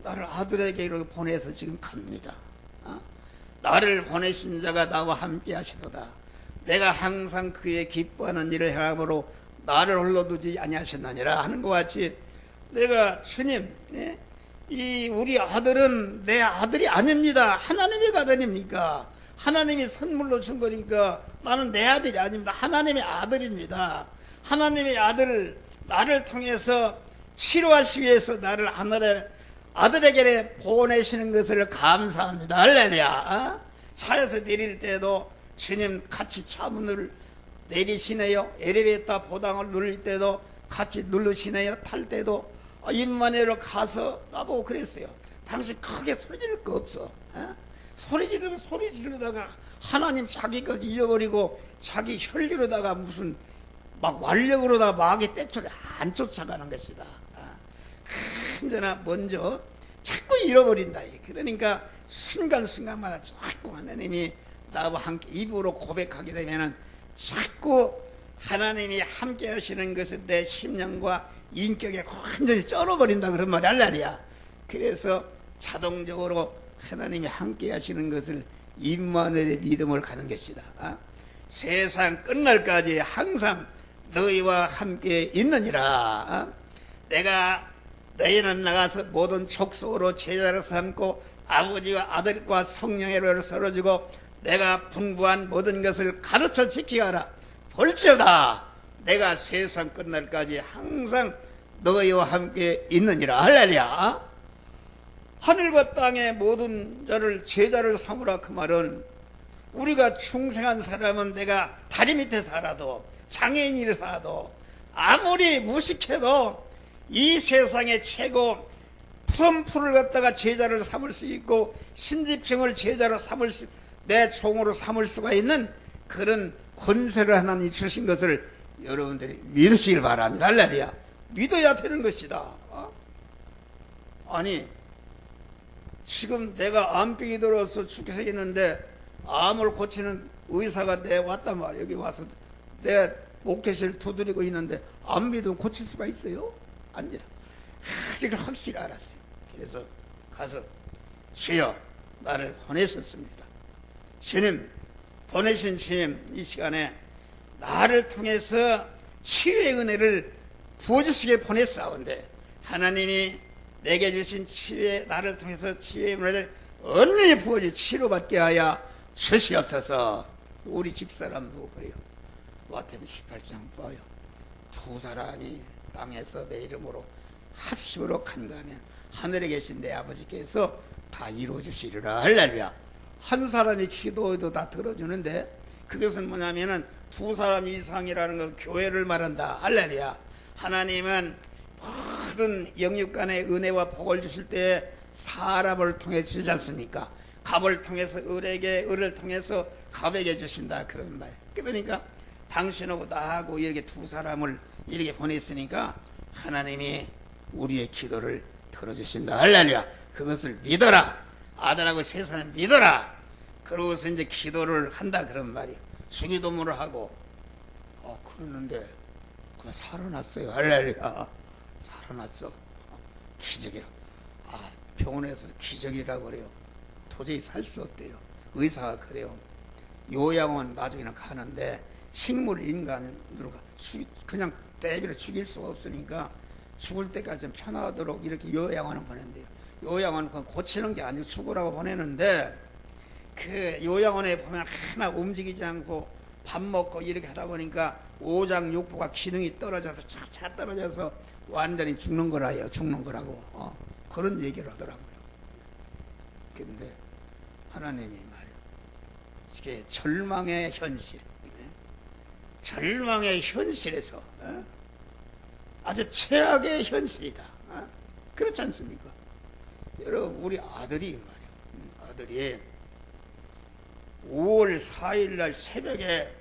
나를 아들에게 이렇게 보내서 지금 갑니다. 나를 보내신 자가 나와 함께 하시도다. 내가 항상 그의 기뻐하는 일을 행함으로 나를 홀로 두지 아니하셨느니라 하는 것 같이, 내가 주님, 이 우리 아들은 내 아들이 아닙니다. 하나님의 아들입니까? 하나님이 선물로 준 거니까 나는 내 아들이 아닙니다. 하나님의 아들입니다. 하나님의 아들을 나를 통해서 치료하시기 위해서 나를 아들에게 보내시는 것을 감사합니다. 할렐루야. 차에서 내릴 때도 주님 같이 차문을 내리시네요. 엘리베이터 보당을 누를 때도 같이 누르시네요. 탈 때도 임마누엘로 가서 나보고 그랬어요. 당신 크게 소리 지를 거 없어. 소리 지르다가 하나님 자기 것 잃어버리고 자기 혈기로다가 무슨 막 완력으로다가 마귀 떼쳐서 안 쫓아가는 것이다. 언제나 먼저 자꾸 잃어버린다. 그러니까 순간순간마다 자꾸 하나님이 나와 함께 입으로 고백하게 되면은 자꾸 하나님이 함께 하시는 것을 내 심령과 인격에 완전히 쩔어버린다. 그런 말이 할렐루야. 그래서 자동적으로 하나님이 함께 하시는 것을 임마누엘의 믿음을 가는 것이다. 세상 끝날까지 항상 너희와 함께 있느니라. 내가 너희는 나가서 모든 족속으로 제자를 삼고 아버지와 아들과 성령의 이름을 서러주고 내가 분부한 모든 것을 가르쳐 지키게 하라. 볼지어다 내가 세상 끝날까지 항상 너희와 함께 있느니라. 할렐루야. 하늘과 땅의 모든 자를 제자를 삼으라. 그 말은 우리가 충성한 사람은 내가 다리 밑에 살아도 장애인을 살아도 아무리 무식해도 이 세상의 최고 트럼프를 갖다가 제자를 삼을 수 있고 신지평을 제자로 내 종으로 삼을 수가 있는 그런 권세를 하나님이 주신 것을 여러분들이 믿으시길 바랍니다. 할렐루야. 믿어야 되는 것이다. 아니 지금 내가 암병이 들어서 죽게 있는데 암을 고치는 의사가 내 왔단 말이야. 여기 와서 내 목회실 두드리고 있는데 암 믿으면 고칠 수가 있어요? 안 돼. 아직 확실히 알았어요. 그래서 가서 주여 나를 보내셨습니다. 주님, 보내신 주님, 이 시간에 나를 통해서 치유의 은혜를 부어주시게 보냈사온데 하나님이 내게 주신 치유의, 나를 통해서 치유의 은혜를 언니 부어주 치료받게 하여 주시옵소서. 우리 집사람도 그래요. 마태복음 18장 봐요. 두 사람이 땅에서 내 이름으로 합심으로 간구하면 하늘에 계신 내 아버지께서 다 이루어주시리라. 할렐루야. 한 사람이 기도해도 다 들어주는데 그것은 뭐냐면은 두 사람 이상이라는 것은 교회를 말한다. 할렐루야. 하나님은 모든 영육간의 은혜와 복을 주실 때 사람을 통해 주시지 않습니까? 갑을 통해서 을에게, 을을 통해서 갑에게 주신다. 그런 말. 그러니까 당신하고 나하고 이렇게 두 사람을 이렇게 보냈으니까 하나님이 우리의 기도를 들어주신다. 할렐루야. 그것을 믿어라. 아들하고 세 사람 믿어라. 그러고서 이제 기도를 한다. 그런 말이야. 수기도문을 하고 그러는데 그냥 살아났어요. 할렐루야. 살아났어. 기적이라. 병원에서 기적이라고 그래요. 도저히 살 수 없대요. 의사가 그래요. 요양원 나중에는 가는데 식물 인간으로 그냥 때밀어 죽일 수가 없으니까 죽을 때까지 좀 편하도록 이렇게 요양원을 보낸대요. 요양원은 고치는 게 아니고 죽으라고 보내는데 그 요양원에 보면 하나 움직이지 않고 밥 먹고 이렇게 하다 보니까 오장육부가 기능이 떨어져서 차차 떨어져서 완전히 죽는 거라요. 죽는 거라고 그런 얘기를 하더라고요. 그런데 하나님이 말이에요. 이게 절망의 현실, 절망의 현실에서 아주 최악의 현실이다. 그렇지 않습니까? 여러분, 우리 아들이 말이에요. 아들이 5월 4일 날 새벽에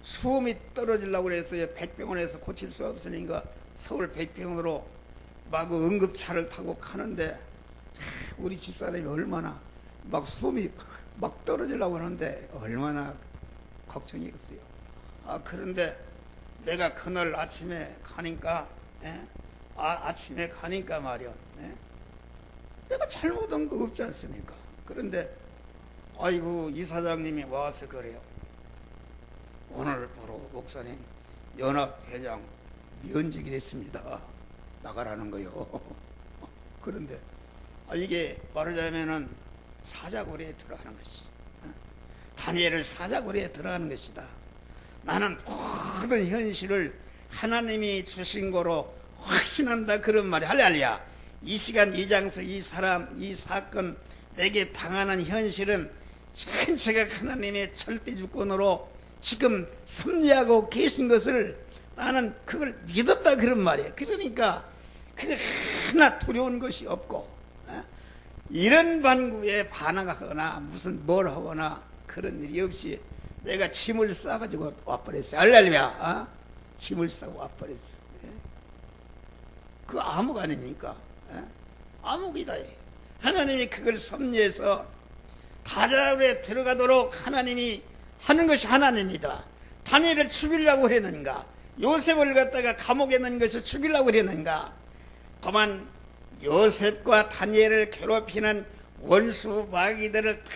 수음이 떨어지려고 그래서 백병원에서 고칠 수 없으니까 서울 백병원으로 막 응급차를 타고 가는데 우리 집사람이 얼마나 막 수음이 막 떨어지려고 하는데 얼마나 걱정이었어요. 그런데 내가 그날 아침에 가니까 아침에 가니까 말이야. 내가 잘못한 거 없지 않습니까? 그런데 아이고 이사장님이 와서 그래요. 오늘 바로 목사님 연합회장 면직이 됐습니다. 나가라는 거요. 그런데 이게 말하자면은 사자고리에 들어가는 것이다. 다니엘을 사자고리에 들어가는 것이다. 나는 모든 현실을 하나님이 주신 거로 확신한다. 그런 말이 할렐루야. 이 시간 이 장소 이 사람 이 사건 내게 당하는 현실은 전체가 하나님의 절대 주권으로 지금 섭리하고 계신 것을 나는 그걸 믿었다. 그런 말이에요. 그러니까 그게 하나 두려운 것이 없고 이런 반구에 반항하거나 무슨 뭘 하거나 그런 일이 없이 내가 짐을 싸가지고 와버렸어요. 할렐루야. 짐을 싸고 와버렸어. 그 암흑 아닙니까? 암흑이다. 하나님이 그걸 섭리해서 다자굴에 들어가도록 하나님이 하는 것이 하나님이다. 다니엘을 죽이려고 그랬는가? 요셉을 갖다가 감옥에 넣은 것을 죽이려고 그랬는가? 그만 요셉과 다니엘을 괴롭히는 원수 마귀들을 다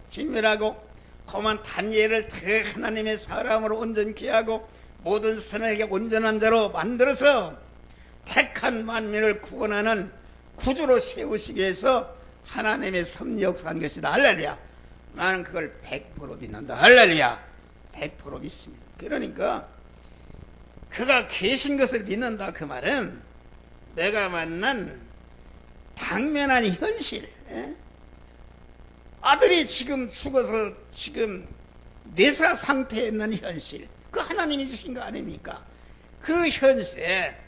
진멸하고 그만 다니엘을 더 하나님의 사람으로 온전케 하고 모든 선에게 온전한 자로 만들어서 택한 만민을 구원하는 구주로 세우시기 위해서 하나님의 섭리 역사한 것이다. 할렐루야. 나는 그걸 100% 믿는다. 할렐루야. 100% 믿습니다. 그러니까 그가 계신 것을 믿는다. 그 말은 내가 만난 당면한 현실, 아들이 지금 죽어서 지금 내사 상태에 있는 현실, 그 하나님이 주신 거 아닙니까? 그 현실에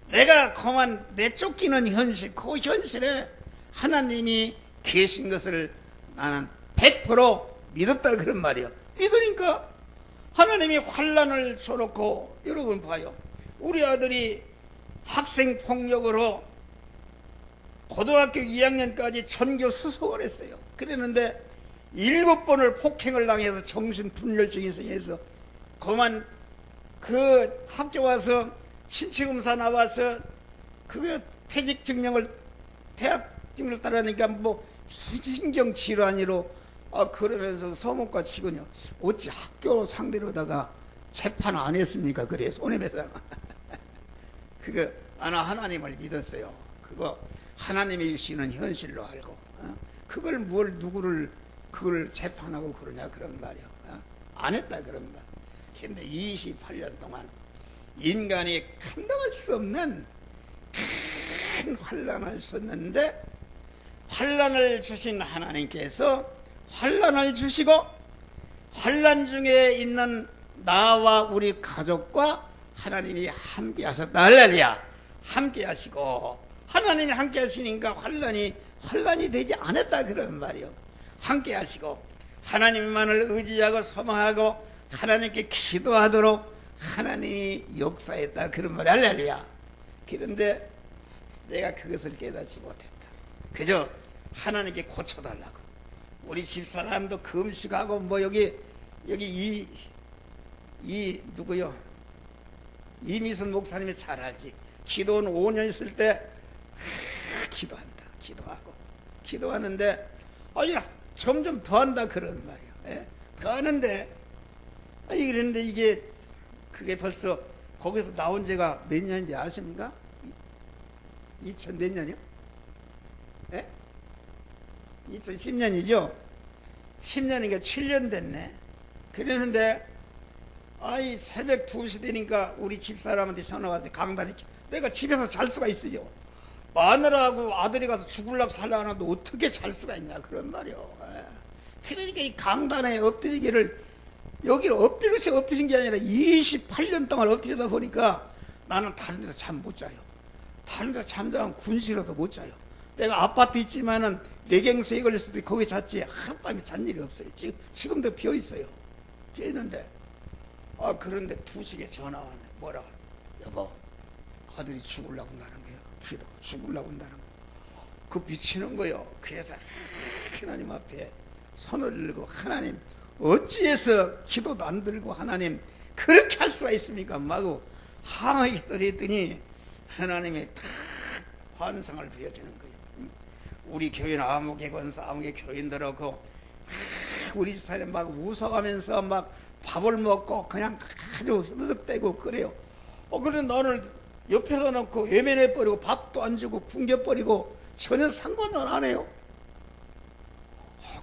내가 그만 내쫓기는 현실, 그 현실에 하나님이 계신 것을 나는 100% 믿었다. 그런 말이에요. 믿으니까 하나님이 환난을 줘놓고, 여러분 봐요. 우리 아들이 학생 폭력으로 고등학교 2학년까지 전교 수석을 했어요. 그랬는데 7번을 폭행을 당해서 정신분열증이 있어서 그만 그 학교 와서 신체검사 나와서 그 퇴직증명을 대학증을 따라하니까 뭐 신경질환이로 그러면서 서문과 치고요. 어찌 학교 상대로다가 재판 안 했습니까? 그래 손해배상. 그거 나는 하나님을 믿었어요. 그거 하나님이 주시는 현실로 알고 그걸 뭘 누구를 그걸 재판하고 그러냐 그런 말이야. 안 했다 그런 말. 근데 28년 동안 인간이 감당할 수 없는 큰 환난을 썼는데 환난을 주신 하나님께서 환난을 주시고 환난 중에 있는 나와 우리 가족과 하나님이 함께 하셨다. 할렐루야. 함께 하시고 하나님이 함께 하시니까 환난이 되지 않았다 그런 말이요. 함께 하시고 하나님만을 의지하고 소망하고 하나님께 기도하도록 하나님이 역사했다 그런 말. 할렐루야. 그런데 내가 그것을 깨닫지 못했다. 그저 하나님께 고쳐달라고. 우리 집사람도 금식하고 뭐 여기 누구요? 이미순 목사님이 잘 알지. 기도는 5년 있을 때 기도하고 기도하는데 점점 더한다 그런 말이야. 예? 더하는데 그런데 그게 벌써 거기서 나온 지가 몇 년인지 아십니까? 2000 몇 년이요? 예? 2010년이죠? 10년이니까 7년 됐네. 그러는데 새벽 2시 되니까 우리 집사람한테 전화 와서 강단이 내가 집에서 잘 수가 있어요. 마누라하고 아들이 가서 죽으려고 살려고 하는데 어떻게 잘 수가 있냐 그런 말이요. 그러니까 이 강단에 엎드리기를 여기를 엎드린 게 아니라 28년 동안 엎드리다 보니까 나는 다른 데서 잠 못 자요. 다른 데서 잠자면 군실에서 못 자요. 내가 아파트 있지만은 뇌경색이 걸렸을 때 거기 잤지 하룻밤에 잔 일이 없어요. 지금도 비어 있어요. 비어 있는데 그런데 2시에 전화 왔네. 뭐라고? 여보, 아들이 죽으려고 한다는 거예요. 기도 죽으려고 한다는 거. 그 미치는 거요. 그래서 하나님 앞에 손을 들고 하나님 어찌해서 기도도 안 들고 하나님 그렇게 할 수가 있습니까? 마구 항하게 들었더니 하나님이 다 환상을 보여주는 거예요. 우리 교인 아무개 권사 아무개 교인들하고 우리 사람이 막 웃어가면서 막 밥을 먹고 그냥 아주 흐득대고 그래요. 그래 나를 옆에서 놓고 외면해버리고 밥도 안 주고 굶겨버리고 전혀 상관을 안 해요.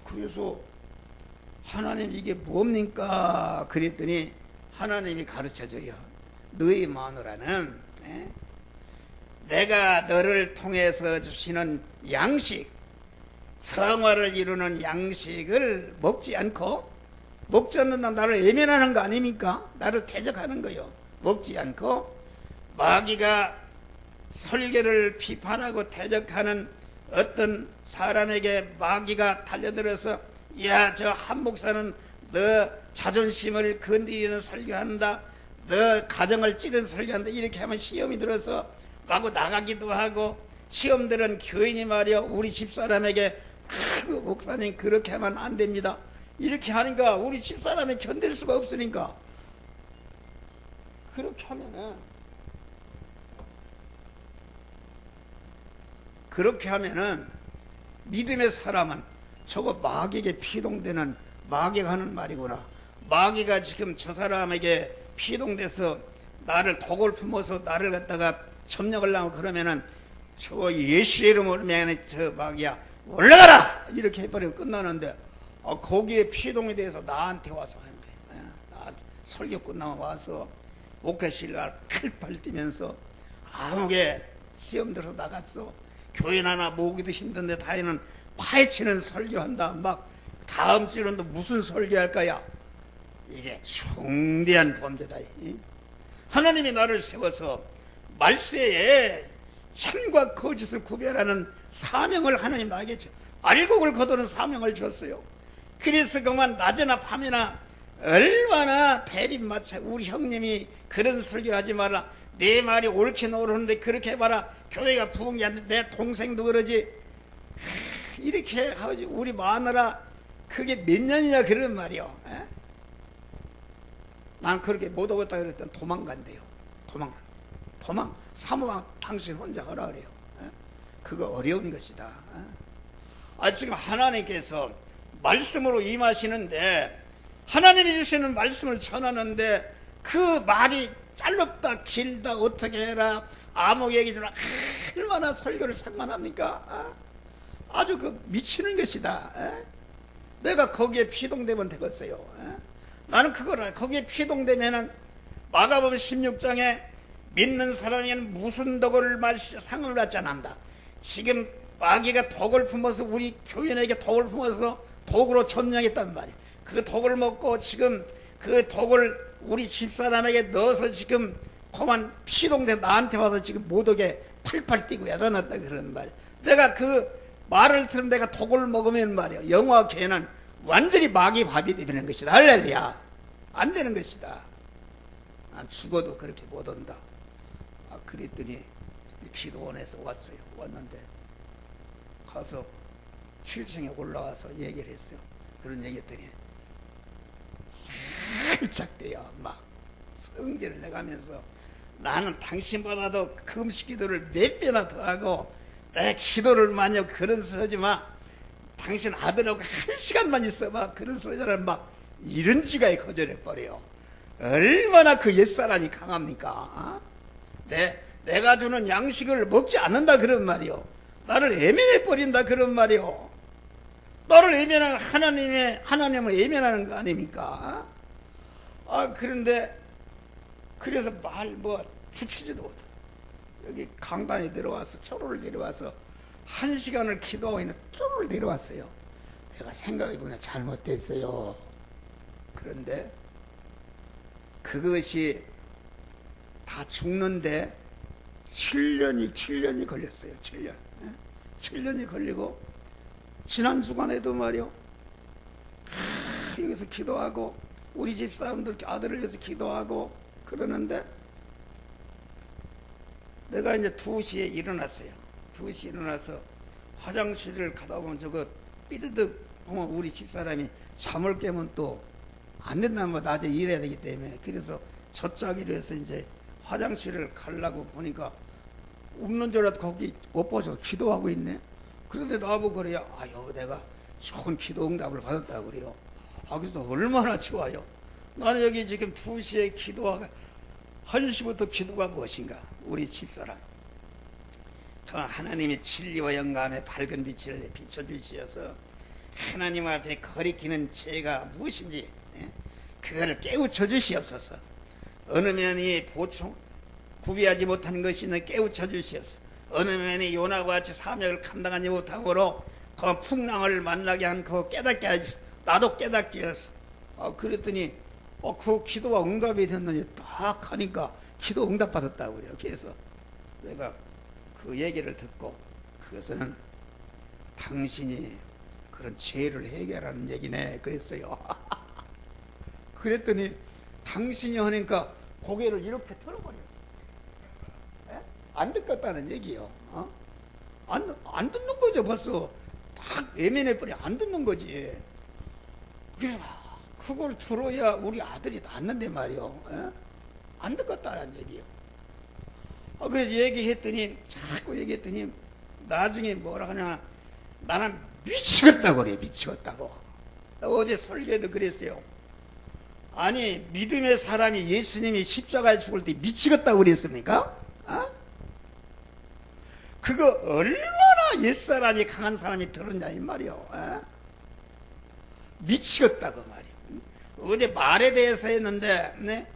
그래서 하나님 이게 뭡니까? 그랬더니 하나님이 가르쳐줘요. 너희 마누라는 내가 너를 통해서 주시는 양식, 성화를 이루는 양식을 먹지 않고 먹지 않는다 나를 외면하는 거 아닙니까? 나를 대적하는 거요. 먹지 않고 마귀가 설교를 비판하고 대적하는 어떤 사람에게 마귀가 달려들어서 야, 저 한 목사는 너 자존심을 건드리는 설교한다. 너 가정을 찌르는 설교한다. 이렇게 하면 시험이 들어서 마구 나가기도 하고 시험 들은 교인이 말이야 우리 집사람에게 그 목사님 그렇게 하면 안 됩니다. 이렇게 하니까 우리 집사람이 견딜 수가 없으니까 그렇게 하면은 믿음의 사람은 저거 마귀에게 피동되는 마귀가 하는 말이구나. 마귀가 지금 저 사람에게 피동돼서 나를 독을 품어서 나를 갖다가 점령을 하고 그러면은 저 예수의 이름으로 저 마귀야 올라가라 이렇게 해버리면 끝나는데 거기에 피동에 대해서 나한테 와서 하는 거예요. 나한테 설교 끝나고 와서 목회실날 팔팔 뛰면서 아무게 시험 들어서 나갔어. 교인 하나 모으기도 힘든데 다이는 파헤치는 설교한다. 막 다음 주는 또 무슨 설교할 거야. 이게 중대한 범죄다. 하나님이 나를 세워서 말세에 참과 거짓을 구별하는 사명을 하나님 나에게 알곡을 거두는 사명을 줬어요. 그래서 그만 낮이나 밤이나 얼마나 대립마차 우리 형님이 그런 설교하지 마라. 내 말이 옳긴 옳은데 그렇게 해봐라. 교회가 부은 게 아닌데 내 동생도 그러지. 이렇게 하지. 우리 마누라 그게 몇 년이냐 그런 말이요. 난 그렇게 못 오겠다 그랬더니 도망간대요. 도망. 사모방 당신 혼자 하라 그래요. 그거 어려운 것이다. 지금 하나님께서 말씀으로 임하시는데 하나님이 주시는 말씀을 전하는데 그 말이 짧다 길다 어떻게 해라 아무 얘기 좀 얼마나 설교를 상관합니까? 아주 그 미치는 것이다. 내가 거기에 피동되면 되겠어요. 나는 그거라. 거기에 피동되면은 마가복음 16장에 믿는 사람에게는 무슨 덕을 상을 받지 않는다. 지금 마귀가 독을 품어서 우리 교인에게 독을 품어서 독으로 점령했단 말이에요. 그 독을 먹고 지금 그 독을 우리 집사람에게 넣어서 지금 그만 피동돼 나한테 와서 지금 못 오게 팔팔 뛰고 야단났다 그러는 말이에요. 내가 그 말을 들으면 내가 독을 먹으면 말이에요. 영화 괴는 완전히 마귀 밥이 되는 것이다. 할렐루야. 안 되는 것이다. 난 죽어도 그렇게 못 온다. 그랬더니 기도원에서 왔어요. 왔는데 가서 7층에 올라와서 얘기를 했어요. 그런 얘기 했더니 혈착돼요. 막 성질을 내가면서 나는 당신보다도 금식 기도를 몇 배나 더 하고 내 기도를 많이 하고 그런 소리 하지 마. 당신 아들하고 1시간만 있어봐. 그런 소리를 막 이런 지가에 거절해버려요. 얼마나 그 옛사람이 강합니까? 어? 내가 주는 양식을 먹지 않는다 그런 말이요. 나를 애면해버린다 그런 말이요. 나를 애면하는 하나님을 애면하는 거 아닙니까? 그런데 그래서 붙이지도 못해. 여기 강단에 내려와서 초로를 내려와서 1시간을 기도하고 있는 초로를 내려왔어요. 내가 생각해보니 잘못됐어요. 그런데 그것이 다 죽는데 7년이 걸렸어요. 7년이 걸리고 지난 주간에도 말이요. 여기서 기도하고 우리 집 사람들 아들을 위해서 기도하고 그러는데 내가 이제 2시에 일어났어요. 2시에 일어나서 화장실을 가다 보면 저거 삐드득 보면 우리 집사람이 잠을 깨면 또 안 된다면 뭐 낮에 일해야 되기 때문에 그래서 젖자기로 해서 이제 화장실을 가려고 보니까 없는 줄 알았더니 거기 엎어져 기도하고 있네. 그런데 나보고 그래요. 내가 좋은 기도 응답을 받았다고 그래요. 그래서 얼마나 좋아요. 나는 여기 지금 2시에 기도하고 1시부터 기도가 무엇인가? 우리 집사람. 저 하나님의 진리와 영감의 밝은 빛을 비춰주시어서 하나님 앞에 거리끼는 죄가 무엇인지 그거를 깨우쳐 주시옵소서. 어느 면이 보충 구비하지 못한 것이 있는 깨우쳐 주시옵소서. 어느 면이 요나와 같이 사명을 감당하지 못함으로 그 풍랑을 만나게 한 그 깨닫게 하시옵소서. 나도 깨닫게 하소서. 그랬더니 그 기도가 응답이 됐느니 딱 하니까 기도 응답 받았다고 그래요. 그래서 내가 그 얘기를 듣고 그것은 당신이 그런 죄를 해결하는 얘기네 그랬어요. 그랬더니 당신이 하니까 고개를 이렇게 틀어버려요. 안 듣겠다는 얘기요. 안 듣는 거죠. 벌써 딱 외면해버려. 안 듣는 거지. 그래서 그걸 들어야 우리 아들이 낫는데 말이요. 안 듣겠다는 얘기요. 그래서 자꾸 얘기했더니 나중에 뭐라 하냐, 나는 미치겠다고 그래. 미치겠다고. 어제 설교에도 그랬어요. 아니 믿음의 사람이 예수님이 십자가에 죽을 때 미치겠다고 그랬습니까? 그거 얼마나 옛사람이 강한 사람이 들었냐 이 말이요. 미치겠다고 말이요. 어제 말에 대해서 했는데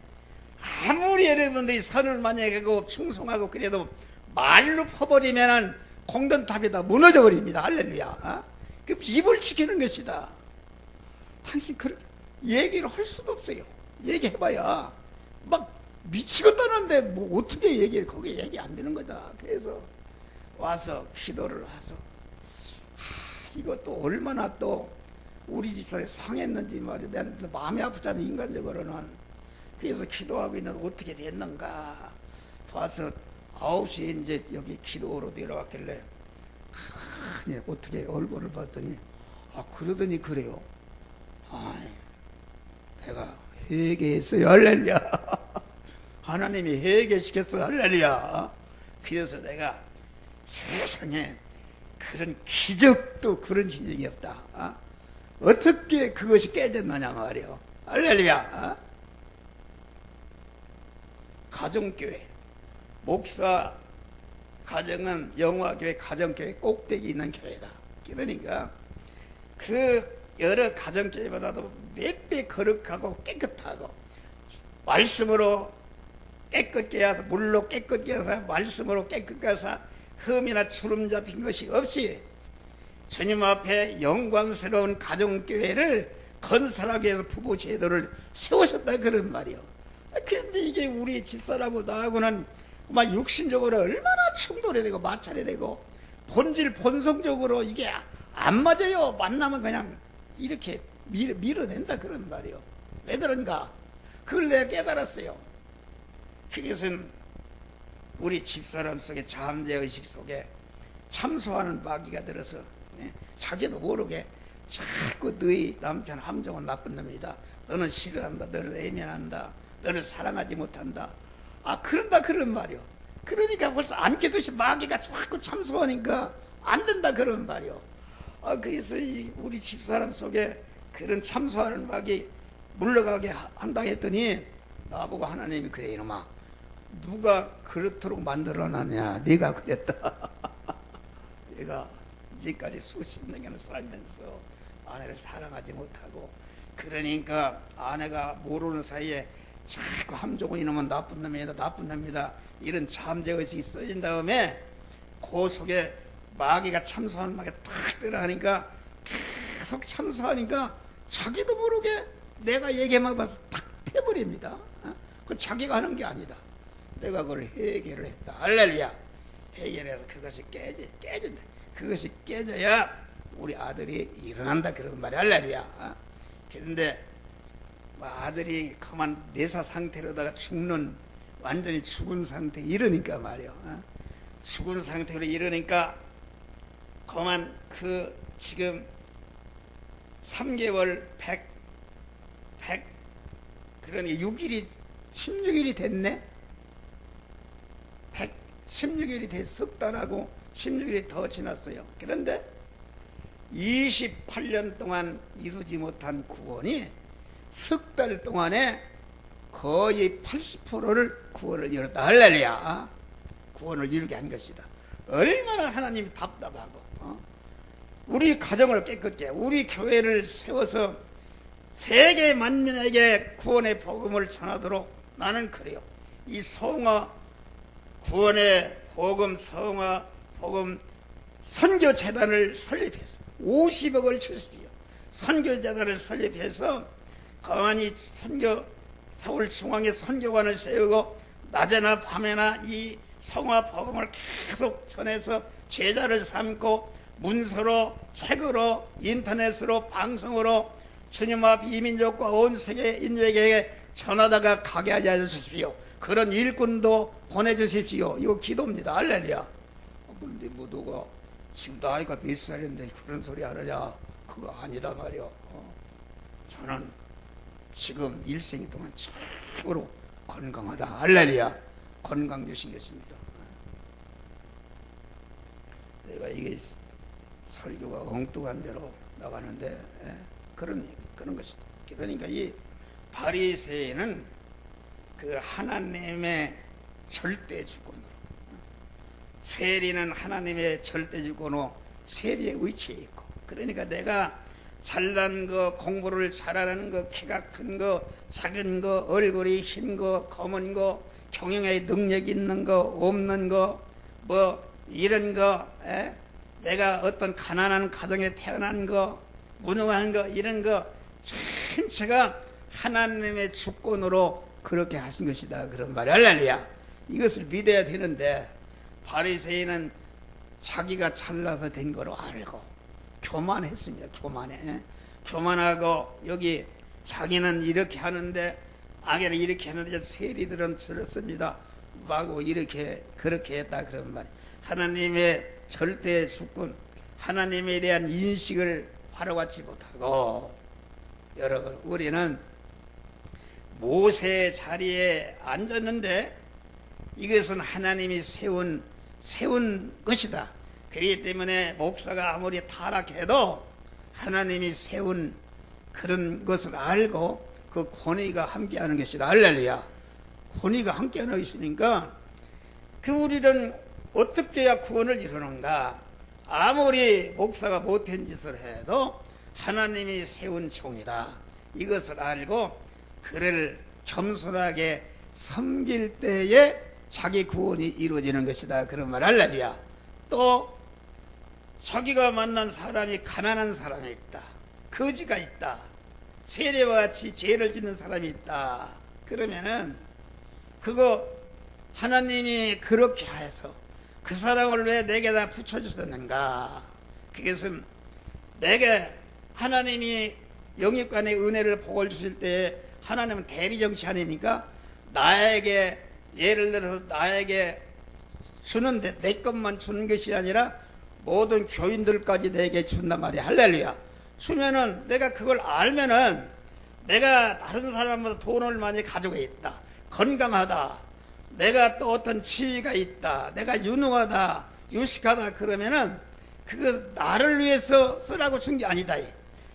아무리 여러분들이 선을 많이 하고 충성하고 그래도 말로 퍼버리면은 공든탑이 다 무너져 버립니다. 할렐루야. 그 입을 지키는 것이다. 당신 그렇게 얘기를 할 수도 없어요. 얘기해봐야 막 미치겠다는데 뭐 어떻게 얘기를 거기 얘기 안 되는 거다. 그래서 와서 기도를 해서 이것도 얼마나 또 우리 집사람이 상했는지 말이야. 내 마음이 아프잖아 인간적으로는. 그래서 기도하고 있는데 어떻게 됐는가 봐서 9시에 이제 여기 기도로 내려왔길래 어떻게 얼굴을 봤더니 그러더니 그래요. 내가 회개했어요. 할렐루야. 하나님이 회개시켰어. 할렐루야. 그래서 내가 세상에 그런 기적도 그런 기적이 없다. 어떻게 그것이 깨졌느냐 말이요. 할렐루야. 가정교회 목사 가정은 영화교회 가정교회 꼭대기 있는 교회다. 그러니까 그 여러 가정교회보다도 몇 배 거룩하고 깨끗하고 말씀으로 깨끗게 해서 물로 깨끗게 해서 말씀으로 깨끗게 해서 흠이나 주름 잡힌 것이 없이 주님 앞에 영광스러운 가정교회를 건설하기 위해서 부부 제도를 세우셨다 그런 말이요. 그런데 이게 우리 집사람하고 나하고는 막 육신적으로 얼마나 충돌이 되고 마찰이 되고 본질 본성적으로 이게 안 맞아요. 만나면 그냥 이렇게 밀어낸다 그런 말이요. 왜 그런가? 그걸 내가 깨달았어요. 그것은 우리 집사람 속에 잠재의식 속에 참소하는 마귀가 들어서 자기도 모르게 자꾸 너희 남편 함정은 나쁜 놈이다. 너는 싫어한다. 너를 애면한다. 너를 사랑하지 못한다. 그런다 그런 말이요. 그러니까 벌써 안기듯이 마귀가 자꾸 참소하니까 안 된다 그런 말이요. 그래서 우리 집사람 속에 그런 참소하는 마귀 물러가게 한다 했더니 나보고 하나님이 그래 이놈아 누가 그렇도록 만들어놨냐. 네가 그랬다. 내가 이제까지 수십 년을 살면서 아내를 사랑하지 못하고 그러니까 아내가 모르는 사이에 자꾸 함정은 이놈은 나쁜 놈이다 나쁜 놈이다 이런 잠재의식이 써진 다음에 그 속에 마귀가 참소하는 마귀가 탁 들어가니까 계속 참소하니까 자기도 모르게 내가 얘기만 봐서 탁 패버립니다. 그 자기가 하는 게 아니다. 내가 그걸 해결을 했다. 할렐루야. 해결해서 그것이 깨진다. 그것이 깨져야 우리 아들이 일어난다 그런 말이야. 할렐루야. 그런데 아들이 그만 내사 상태로다가 죽는 완전히 죽은 상태 이러니까 말이야. 죽은 상태로 이러니까 그만 그 지금 3개월 100 그러니 6일이 16일이 됐네. 16일이 돼서 석 달하고 16일이 더 지났어요. 그런데 28년 동안 이루지 못한 구원이 석 달 동안에 거의 80%를 구원을 이뤘다. 할렐루야. 구원을 이루게 한 것이다. 얼마나 하나님이 답답하고 우리 가정을 깨끗게 우리 교회를 세워서 세계 만민에게 구원의 복음을 전하도록 나는 그래요. 이 성화 구원의 복음 성화 복음 선교재단을 설립해서 50억을 주십시오. 선교재단을 설립해서 가만히 서울중앙에 선교관을 세우고 낮에나 밤에나 이 성화 복음을 계속 전해서 제자를 삼고 문서로 책으로 인터넷으로 방송으로 주님 앞 이민족과 온 세계 인류에게 전하다가 가게 하지 않으십시오. 그런 일꾼도 보내주십시오. 이거 기도입니다. 할렐루야. 그런데 뭐 누가 지금 나이가 몇 살인데 그런 소리 하느냐. 그거 아니다 말이요. 저는 지금 일생 동안 참으로 건강하다. 할렐루야. 건강 주신 것입니다. 내가 이게 설교가 엉뚱한 대로 나가는데 그런 것이다. 그러니까 이 바리새인은 그 하나님의 절대 주권으로 세리는 하나님의 절대 주권으로 세리의 위치에 있고 그러니까 내가 잘난 거 공부를 잘하는 거 키가 큰 거 작은 거 얼굴이 흰 거 검은 거 경영에 능력 있는 거 없는 거 뭐 이런 거 내가 어떤 가난한 가정에 태어난 거 무능한 거 이런 거 전체가 하나님의 주권으로 그렇게 하신 것이다 그런 말이야. 할렐루야. 이것을 믿어야 되는데 바리새인은 자기가 잘나서 된 거로 알고 교만했습니다. 교만하고 여기 자기는 이렇게 하는데 악에는 이렇게 하는데 세리들은 들었습니다. 하고 이렇게 그렇게 했다 그런 말. 하나님의 절대 주권 하나님에 대한 인식을 바로받지 못하고 여러분 우리는 모세 자리에 앉았는데 이것은 하나님이 세운 것이다. 그렇기 때문에 목사가 아무리 타락해도 하나님이 세운 그런 것을 알고 그 권위가 함께하는 것이다. 할렐루야. 권위가 함께하는 것이니까 그 우리는 어떻게 해야 구원을 이루는가. 아무리 목사가 못한 짓을 해도 하나님이 세운 종이다. 이것을 알고 그를 겸손하게 섬길 때에 자기 구원이 이루어지는 것이다. 그런 말. 할렐루야. 또 자기가 만난 사람이 가난한 사람이 있다, 거지가 있다, 세례와 같이 죄를 짓는 사람이 있다. 그러면은 그거 하나님이 그렇게 해서 그 사람을 왜 내게다 붙여주셨는가? 그것은 내게 하나님이 영육간의 은혜를 복을 주실 때 하나님은 대리정치 아닙니까? 나에게, 예를 들어서 나에게 주는데 내 것만 주는 것이 아니라 모든 교인들까지 내게 준단 말이야. 할렐루야. 주면은 내가 그걸 알면은 내가 다른 사람보다 돈을 많이 가지고 있다, 건강하다, 내가 또 어떤 지위가 있다, 내가 유능하다, 유식하다, 그러면은 그거 나를 위해서 쓰라고 준 게 아니다.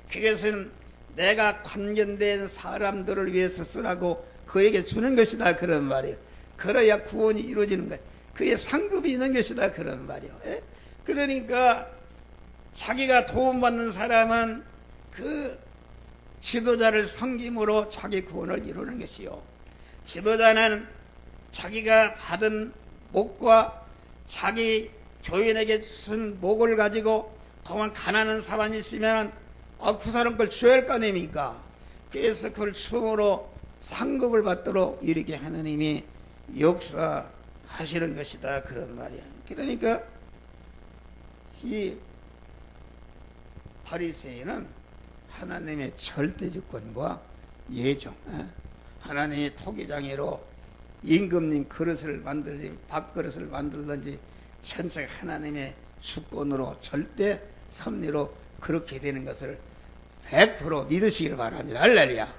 그것은 내가 관련된 사람들을 위해서 쓰라고 그에게 주는 것이다, 그런 말이에요. 그래야 구원이 이루어지는 거예요. 그에 상급이 있는 것이다, 그런 말이에요. 그러니까 자기가 도움받는 사람은 그 지도자를 섬김으로 자기 구원을 이루는 것이요, 지도자는 자기가 받은 목과 자기 교인에게 준 목을 가지고 그만 가난한 사람이 있으면 그 사람 걸 줘야 할 거 아닙니까? 그래서 그걸 춤으로 상급을 받도록 이렇게 하나님이 역사하시는 것이다, 그런 말이야. 그러니까 이 바리새인은 하나님의 절대주권과 예정, 하나님이 토기장애로 임금님 그릇을 만들든지 밥그릇을 만들든지 전체 하나님의 주권으로 절대 섭리로 그렇게 되는 것을 100% 믿으시길 바랍니다. 할렐루야.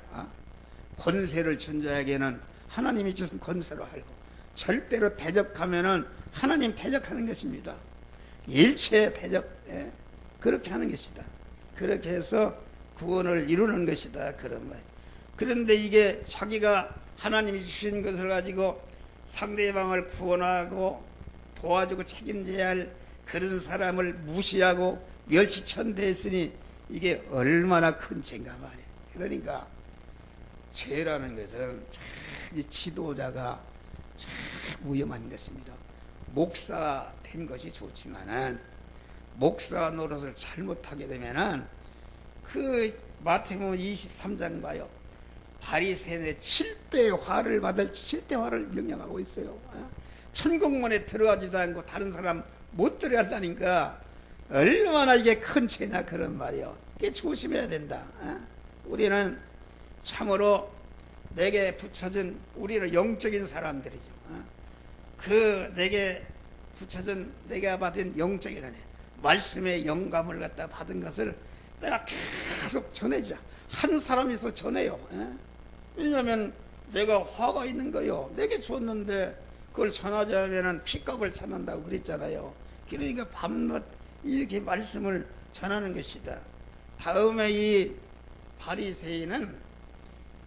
권세를 준 자에게는 하나님이 주신 권세로 알고 절대로 대적하면은 하나님 대적하는 것입니다. 일체 대적, 그렇게 하는 것이다. 그렇게 해서 구원을 이루는 것이다, 그런 말. 그런데 이게 자기가 하나님이 주신 것을 가지고 상대방을 구원하고 도와주고 책임져야 할 그런 사람을 무시하고 멸시천대했으니 이게 얼마나 큰 죄인가 말이에요. 그러니까 죄라는 것은 참 지도자가 참 위험한 것입니다. 목사 된 것이 좋지만은 목사 노릇을 잘못하게 되면은 그 마태복음 23장 봐요. 바리새인의 7대 화를 받을 7대 화를 명령하고 있어요. 천국문에 들어가지도 않고 다른 사람 못 들어간다니까 얼마나 이게 큰 죄냐, 그런 말이요. 이게 조심해야 된다. 우리는 참으로 내게 붙여진, 우리는 영적인 사람들이죠. 그 내게 붙여진, 내가 받은 영적인 말씀의 영감을 갖다 받은 것을 내가 계속 전해주자. 한 사람이서 전해요. 왜냐하면 내가 화가 있는 거요. 내게 줬는데 그걸 전하지 않으면 핏값을 찾는다고 그랬잖아요. 그러니까 밤낮 이렇게 말씀을 전하는 것이다. 다음에 이 바리새인은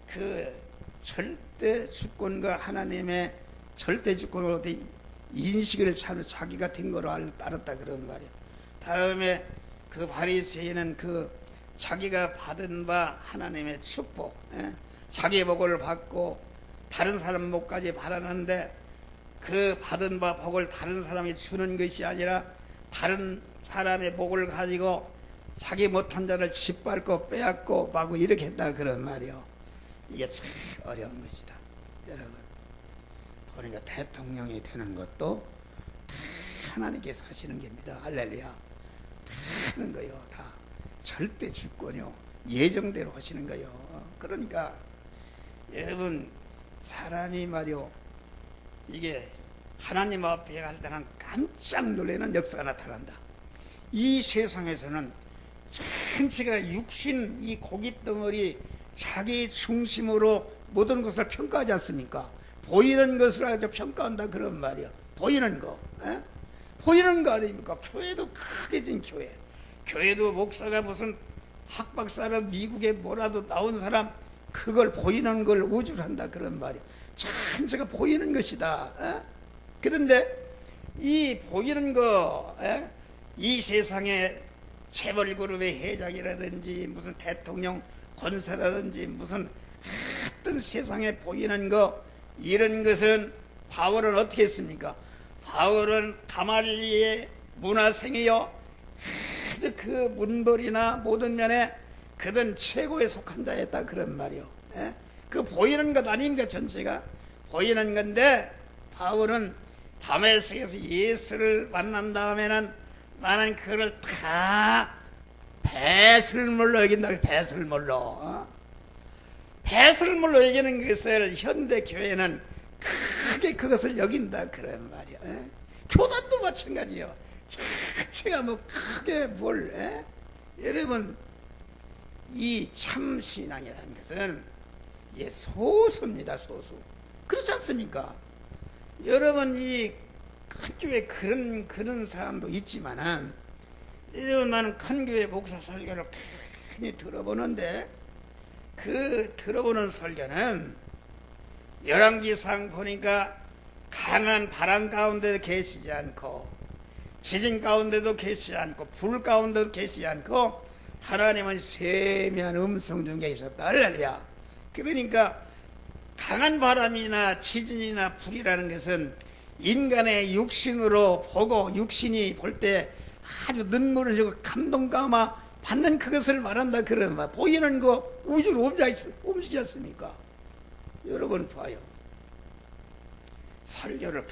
그 절대 주권과 하나님의 절대 주권으로 인식을 차로 자기가 된 거로 알았다, 그런 말이에요. 다음에 그 바리새인은 그 자기가 받은 바 하나님의 축복, 자기의 복을 받고 다른 사람 복까지 바라는데 그 받은 바 복을 다른 사람이 주는 것이 아니라 다른 사람의 복을 가지고 자기 못한 자를 짓밟고 빼앗고 마구 이렇게 했다, 그런 말이요. 이게 참 어려운 것이다. 여러분, 그러니까 대통령이 되는 것도 다 하나님께서 하시는 겁니다. 할렐루야. 다 하는 거요. 다 절대 주권이요, 예정대로 하시는 거요. 그러니까 여러분, 사람이 말이요, 이게 하나님 앞에 갈 때는 깜짝 놀라는 역사가 나타난다. 이 세상에서는 전체가 육신, 이 고깃덩어리 자기 중심으로 모든 것을 평가하지 않습니까? 보이는 것을 가지고 평가한다, 그런 말이야. 보이는 거, 보이는 거 아닙니까? 교회도 크게 진 교회, 교회도 목사가 무슨 학박사라 미국에 뭐라도 나온 사람, 그걸 보이는 걸 우주를 한다, 그런 말이야. 전체가 보이는 것이다. 그런데 이 보이는 거, 이 세상에 재벌그룹의 회장이라든지 무슨 대통령 권세라든지 무슨 어떤 세상에 보이는 거, 이런 것은 바울은 어떻게 했습니까? 바울은 가말리의 문화생이요 아주 그 문벌이나 모든 면에 그든 최고에 속한 자였다 그런 말이요. 예? 그 보이는 것 아닙니까? 전체가 보이는 건데 바울은 다메섹에서 예수를 만난 다음에는 나는 그를 다 배설물로 여긴다. 배설물로 배설물로 여기는 것을 현대 교회는 크게 그것을 여긴다 그런 말이야. 예? 교단도 마찬가지요. 자체가 뭐 크게 뭘 여러분 이 참신앙이라는 것은 소수입니다. 소수. 그렇지 않습니까? 여러분 이 큰 교회 그런 사람도 있지만은 여러분 나는 큰 교회 목사 설교를 많이 들어보는데 그 들어보는 설교는 열왕기상 보니까 강한 바람 가운데도 계시지 않고 지진 가운데도 계시지 않고 불 가운데도 계시지 않고 하나님은 세미한 음성 중에 계셨다. 할렐루야. 그러니까 강한 바람이나 지진이나 불이라는 것은 인간의 육신으로 보고 육신이 볼 때 아주 눈물을 흘리고 감동감아 받는 그것을 말한다. 그런 말. 보이는 거 우주로 움직이지 않습니까? 여러분 봐요. 설교를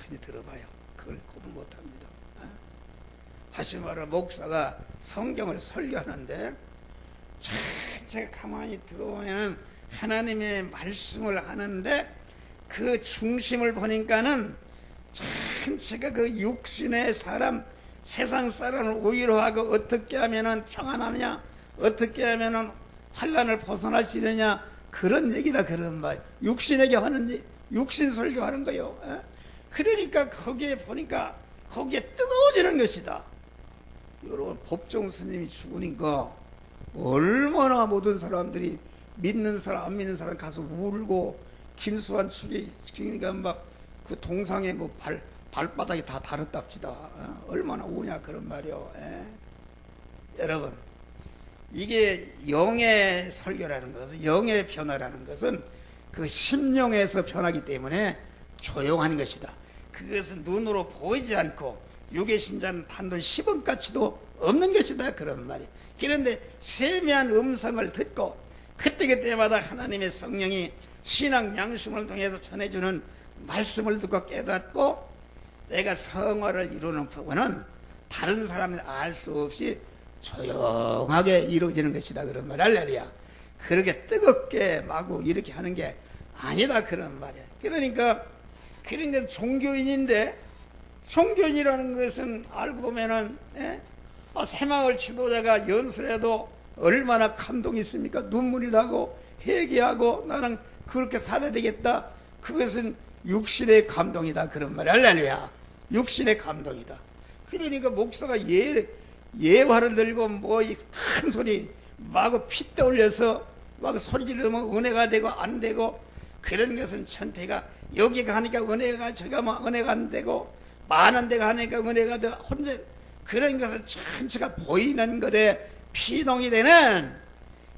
많이 들어봐요. 그걸 구분 못합니다. 다시 말해 목사가 성경을 설교하는데 제가 가만히 들어보면 하나님의 말씀을 하는데 그 중심을 보니까는 전체가 그 육신의 사람 세상 사람을 위로하고 어떻게 하면은 평안하느냐 어떻게 하면은 환난을 벗어날 수 있느냐 그런 얘기다 그런 말. 육신에게 하는 육신 설교하는 거요. 그러니까 거기에 보니까 거기에 뜨거워지는 것이다. 여러분 법정 스님이 죽으니까 얼마나 모든 사람들이 믿는 사람 안 믿는 사람 가서 울고 김수환 죽이니까 막 그 동상에 뭐 발바닥이 다 다르답시다. 얼마나 우냐 그런 말이요. 여러분 이게 영의 설교라는 것은 영의 변화라는 것은 그 심령에서 변하기 때문에 조용한 것이다. 그것은 눈으로 보이지 않고 육의 신자는 단돈 10원 가치도 없는 것이다 그런 말이에요. 그런데 세미한 음성을 듣고 그때마다 하나님의 성령이 신앙 양심을 통해서 전해주는 말씀을 듣고 깨닫고 내가 성화를 이루는 부분은 다른 사람이 알 수 없이 조용하게 이루어지는 것이다 그런 말. 할렐루야. 그렇게 뜨겁게 마구 이렇게 하는 게 아니다 그런 말이야. 그러니까 그런 건 종교인인데 종교인이라는 것은 알고 보면은 새마을 지도자가 연설해도 얼마나 감동이 있습니까? 눈물이 나고 회개하고 나는 그렇게 살아야 되겠다. 그것은 육신의 감동이다 그런 말. 할렐루야. 육신의 감동이다. 그러니까 목사가 예화를 들고 뭐 큰 소리 마구 핏대 올려서 막 소리 지르면 은혜가 되고 안 되고 그런 것은 전태가 여기 가니까 은혜가 저가 뭐 은혜가 안 되고 많은 데가 하니까 은혜가 되고 혼자 그런 것은 전체가 보이는 것에 피동이 되는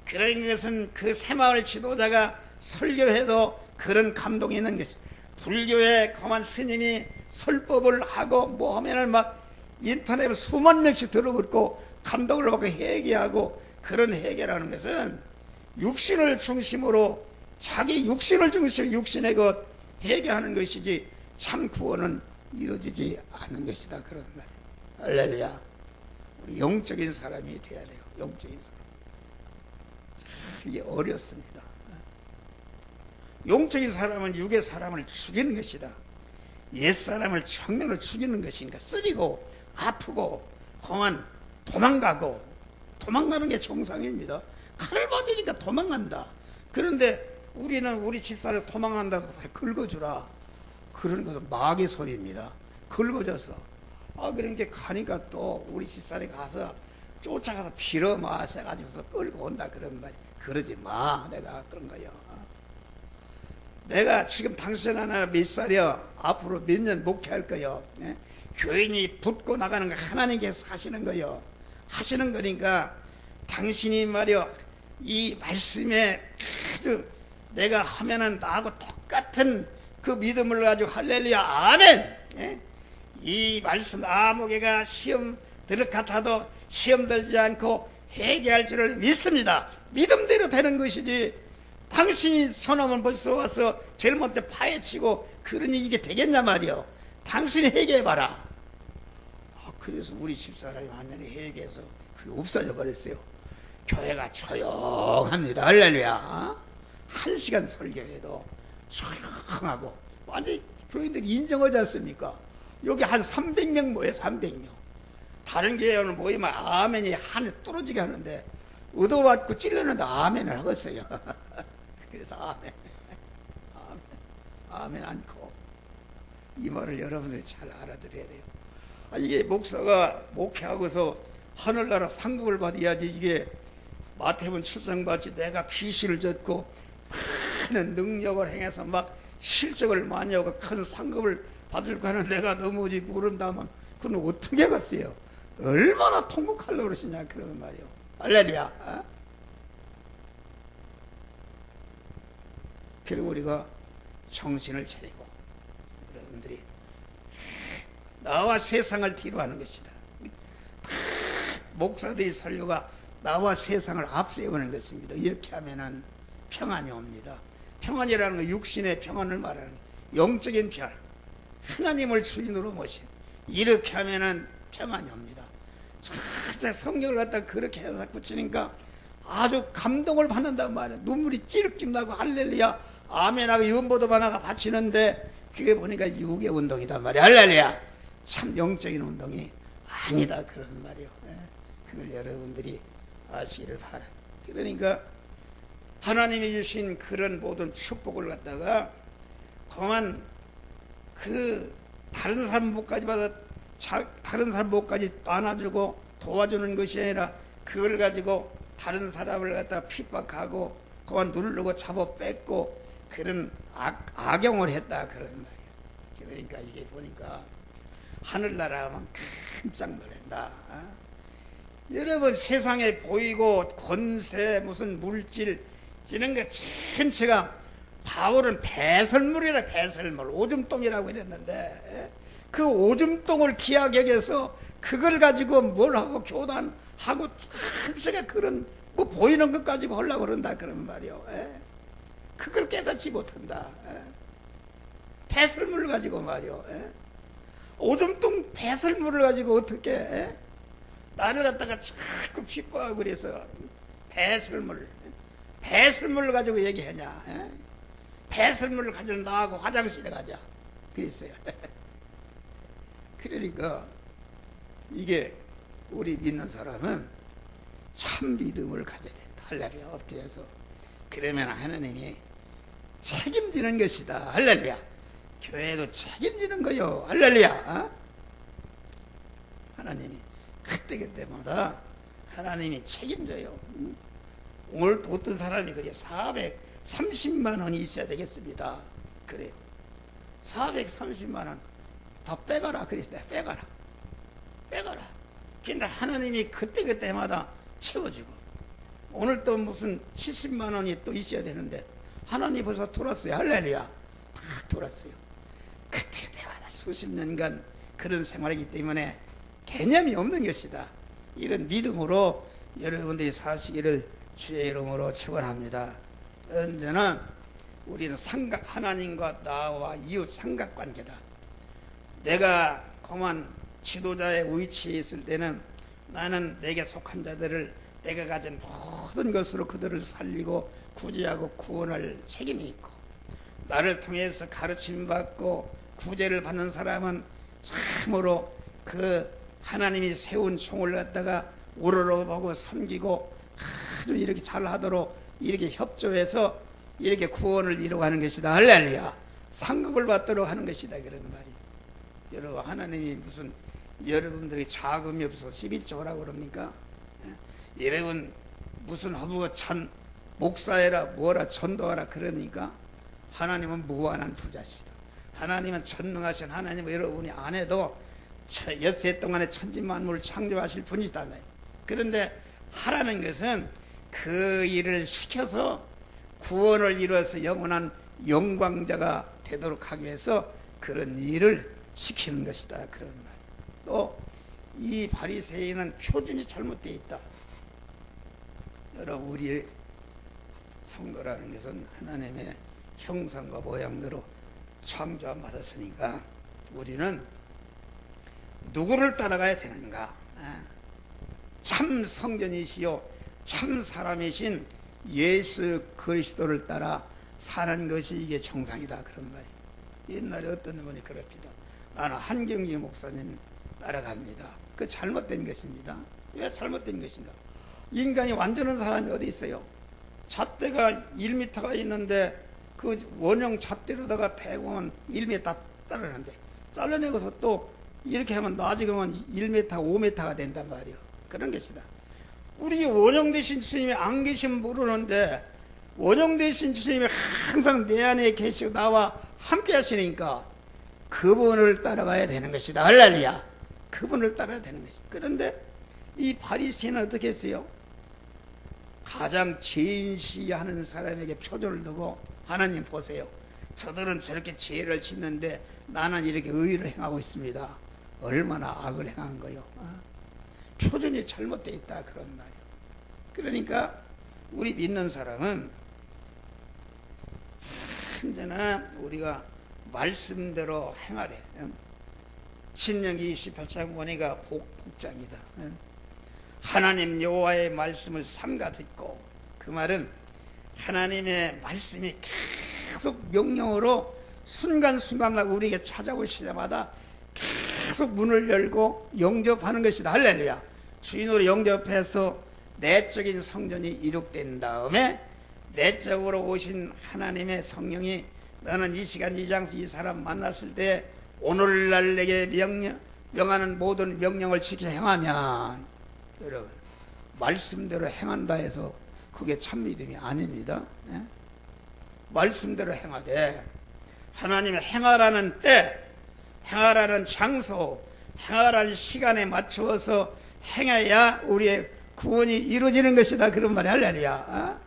그런 것은 그 새마을 지도자가 설교해도 그런 감동이 있는 것이. 불교의 거만 스님이 설법을 하고 뭐 하면은 막 인터넷에 수만 명씩 들어붙고 감동을 받고 회개하고 그런 회개라는 것은 육신을 중심으로 자기 육신을 중심으로 육신의 것 회개하는 것이지 참 구원은 이루어지지 않는 것이다 그런 말이에요. 할렐루야. 우리 영적인 사람이 돼야 돼요. 영적인 사람. 이게 어렵습니다. 영적인 사람은 육의 사람을 죽이는 것이다. 옛사람을 정면으로 죽이는 것이니까 쓰리고 아프고 공안 도망가는 게 정상입니다. 칼을 맞으니까 도망간다. 그런데 우리는 우리 집사를 도망간다고 긁어주라. 그런 것은 마귀 소리입니다. 긁어줘서 그러니까 가니까 또 우리 집사람이 가서 쫓아가서 빌어 마셔가지고서 끌고 온다 그런 말. 그러지 마. 내가 그런 거요. 내가 지금 당신 하나 몇 살이요? 앞으로 몇 년 목회할 거요? 교인이 붙고 나가는 거 하나님께서 하시는 거요. 하시는 거니까 당신이 말이요 이 말씀에 아주 내가 하면은 나하고 똑같은 그 믿음을 가지고 할렐루야 아멘. 이 말씀 아무 개가 시험 들 같아도 시험 들지 않고 회개할 줄을 믿습니다. 믿음대로 되는 것이지 당신이 저놈은 벌써 와서 제일 먼저 파헤치고 그러니 이게 되겠냐 말이요. 당신이 회개해봐라. 그래서 우리 집사람이 완전히 회개해서 그게 없어져 버렸어요. 교회가 조용합니다. 할렐루야. 1시간 설교해도 조용하고 완전히 교인들이 인정하지 않습니까? 여기 한 300명 모여 300명. 다른 교회는 모이면 아멘이 한에 뚫어지게 하는데 얻어맞고 찔르는데 아멘을 하겠어요. 그래서 아멘 아멘 않고 이 말을 여러분들이 잘 알아들어야 돼요. 이게 목사가 목회하고서 하늘나라 상급을 받아야지. 이게 마태복음 7장같이 내가 귀신을 젖고 많은 능력을 행해서 막 실적을 많이 하고 큰 상급을 받을까 하는 내가 너무지 모른다면 그건 어떻게 하겠어요? 얼마나 통곡하려고 그러시냐 그러면 말이요. 할렐루야. 그리고 우리가 정신을 차리고 여러분들이 나와 세상을 뒤로 하는 것이다. 목사들이 설교가 나와 세상을 앞세우는 것입니다. 이렇게 하면은 평안이 옵니다. 평안이라는 건 육신의 평안을 말하는 거예요. 영적인 평안, 하나님을 주인으로 모신, 이렇게 하면은 평안이 옵니다. 진짜 성경을 갖다 그렇게 해서 붙이니까 아주 감동을 받는단 말이에요. 눈물이 찌르낌 나고 할렐루야 아멘하고 연보도만 하고 바치는데 그게 보니까 육의 운동이단 말이에요. 할렐루야. 참 영적인 운동이 아니다 그런 말이에요. 그걸 여러분들이 아시기를 바랍니다. 그러니까 하나님이 주신 그런 모든 축복을 갖다가 그만 그 다른 사람 목까지 받아 다른 사람 목까지 안아주고 도와주는 것이 아니라 그걸 가지고 다른 사람을 갖다 핍박하고 그만 누르고 잡아 뺏고 그런 악용을 했다 그런 말이에요. 그러니까 이게 보니까 하늘나라 하면 깜짝 놀란다. 여러분 세상에 보이고 권세 무슨 물질 이런 거 전체가 바울은 배설물이라 배설물 오줌똥이라고 이랬는데 그 오줌똥을 귀하게 여겨서 그걸 가지고 뭘 하고 교단하고 전체가 그런 뭐 보이는 것 가지고 하려고 그런다 그런 말이요. 그걸 깨닫지 못한다. 배설물을 가지고 말이요. 오줌똥 배설물을 가지고 어떻게 나를 갖다가 자꾸 핍박하고 그래서 배설물을 가지고 얘기하냐. 배설물을 가지고 나하고 화장실에 가자 그랬어요. 그러니까 이게 우리 믿는 사람은 참 믿음을 가져야 된다. 할렐루야. 엎드려서 그러면 하나님이 책임지는 것이다. 할렐루야. 교회도 책임지는 거요. 할렐루야. 하나님이 그때마다 하나님이 책임져요. 오늘 어떤 사람이 그래요. 430만 원이 있어야 되겠습니다. 그래요. 430만 원 다 빼가라. 그래서 내가 빼가라. 근데 하나님이 그때마다 채워주고 오늘 또 무슨 70만 원이 또 있어야 되는데 하나님 벌써 돌았어요. 할렐루야. 다 돌았어요. 그때마다 수십 년간 그런 생활이기 때문에 개념이 없는 것이다. 이런 믿음으로 여러분들이 사시기를 주의 이름으로 축원합니다. 언제나 우리는 하나님과 나와 이웃 삼각관계다. 내가 그만 지도자의 위치에 있을 때는 나는 내게 속한 자들을 내가 가진 모든 것으로 그들을 살리고 구제하고 구원할 책임이 있고 나를 통해서 가르침 받고 구제를 받는 사람은 참으로 그 하나님이 세운 총을 갖다가 우러러보고 섬기고 아주 이렇게 잘하도록 이렇게 협조해서 이렇게 구원을 이루어가는 것이다. 할렐루야. 상급을 받도록 하는 것이다. 그런 말이. 여러분 하나님이 무슨 여러분들이 자금이 없어서 11조 하라고 그럽니까? 여러분 무슨 허무찬 목사해라 뭐라 전도하라 그러니까 하나님은 무한한 부자시다. 하나님은 전능하신 하나님은 여러분이 안 해도 엿새 동안에 천지만물을 창조하실 분이시다. 그런데 하라는 것은 그 일을 시켜서 구원을 이루어서 영원한 영광자가 되도록 하기 위해서 그런 일을 시키는 것이다. 그런 말. 또 이 바리새인은 표준이 잘못되어 있다. 여러분, 우리 성도라는 것은 하나님의 형상과 모양대로 창조함 받았으니까 우리는 누구를 따라가야 되는가? 참 성전이시요 참 사람이신 예수 그리스도를 따라 사는 것이 이게 정상이다. 그런 말이. 옛날에 어떤 분이 그럽니다. 나는 한경기 목사님 따라갑니다. 그 잘못된 것입니다. 왜 잘못된 것인가? 인간이 완전한 사람이 어디 있어요? 잣대가 1m가 있는데 그 원형 잣대로다가 대공은 1m 따르는데 잘라내고서 또 이렇게 하면 나중에는 1m, 5m가 된단 말이에요. 그런 것이다. 우리 원형 되신 주님이 안 계시면 모르는데 원형 되신 주님이 항상 내 안에 계시고 나와 함께 하시니까 그분을 따라가야 되는 것이다. 할렐루야. 그분을 따라야 되는 것이다. 그런데 이 바리새인은 어떻게 했어요? 가장 제인시하는 사람에게 표준을 두고 하나님 보세요. 저들은 저렇게 죄를 짓는데 나는 이렇게 의를 행하고 있습니다. 얼마나 악을 행한 거요. 표준이 잘못되어 있다. 그런 말이에요. 그러니까 우리 믿는 사람은 언제나 우리가 말씀대로 행하되 신명기 28장 보니까 복장이다. 하나님 여호와의 말씀을 삼가 듣고, 그 말은 하나님의 말씀이 계속 명령으로 순간순간 우리에게 찾아오실 때마다 계속 문을 열고 영접하는 것이다. 할렐루야. 주인으로 영접해서 내적인 성전이 이룩된 다음에 내적으로 오신 하나님의 성령이 너는 이 시간 이 장소 이 사람 만났을 때 오늘날 내게 명하는 모든 명령을 지켜 행하면, 여러분, 말씀대로 행한다 해서 그게 참 믿음이 아닙니다. 말씀대로 행하되 하나님의 행하라는 때, 행하라는 장소, 행하라는 시간에 맞추어서 행해야 우리의 구원이 이루어지는 것이다. 그런 말이 할렐루야.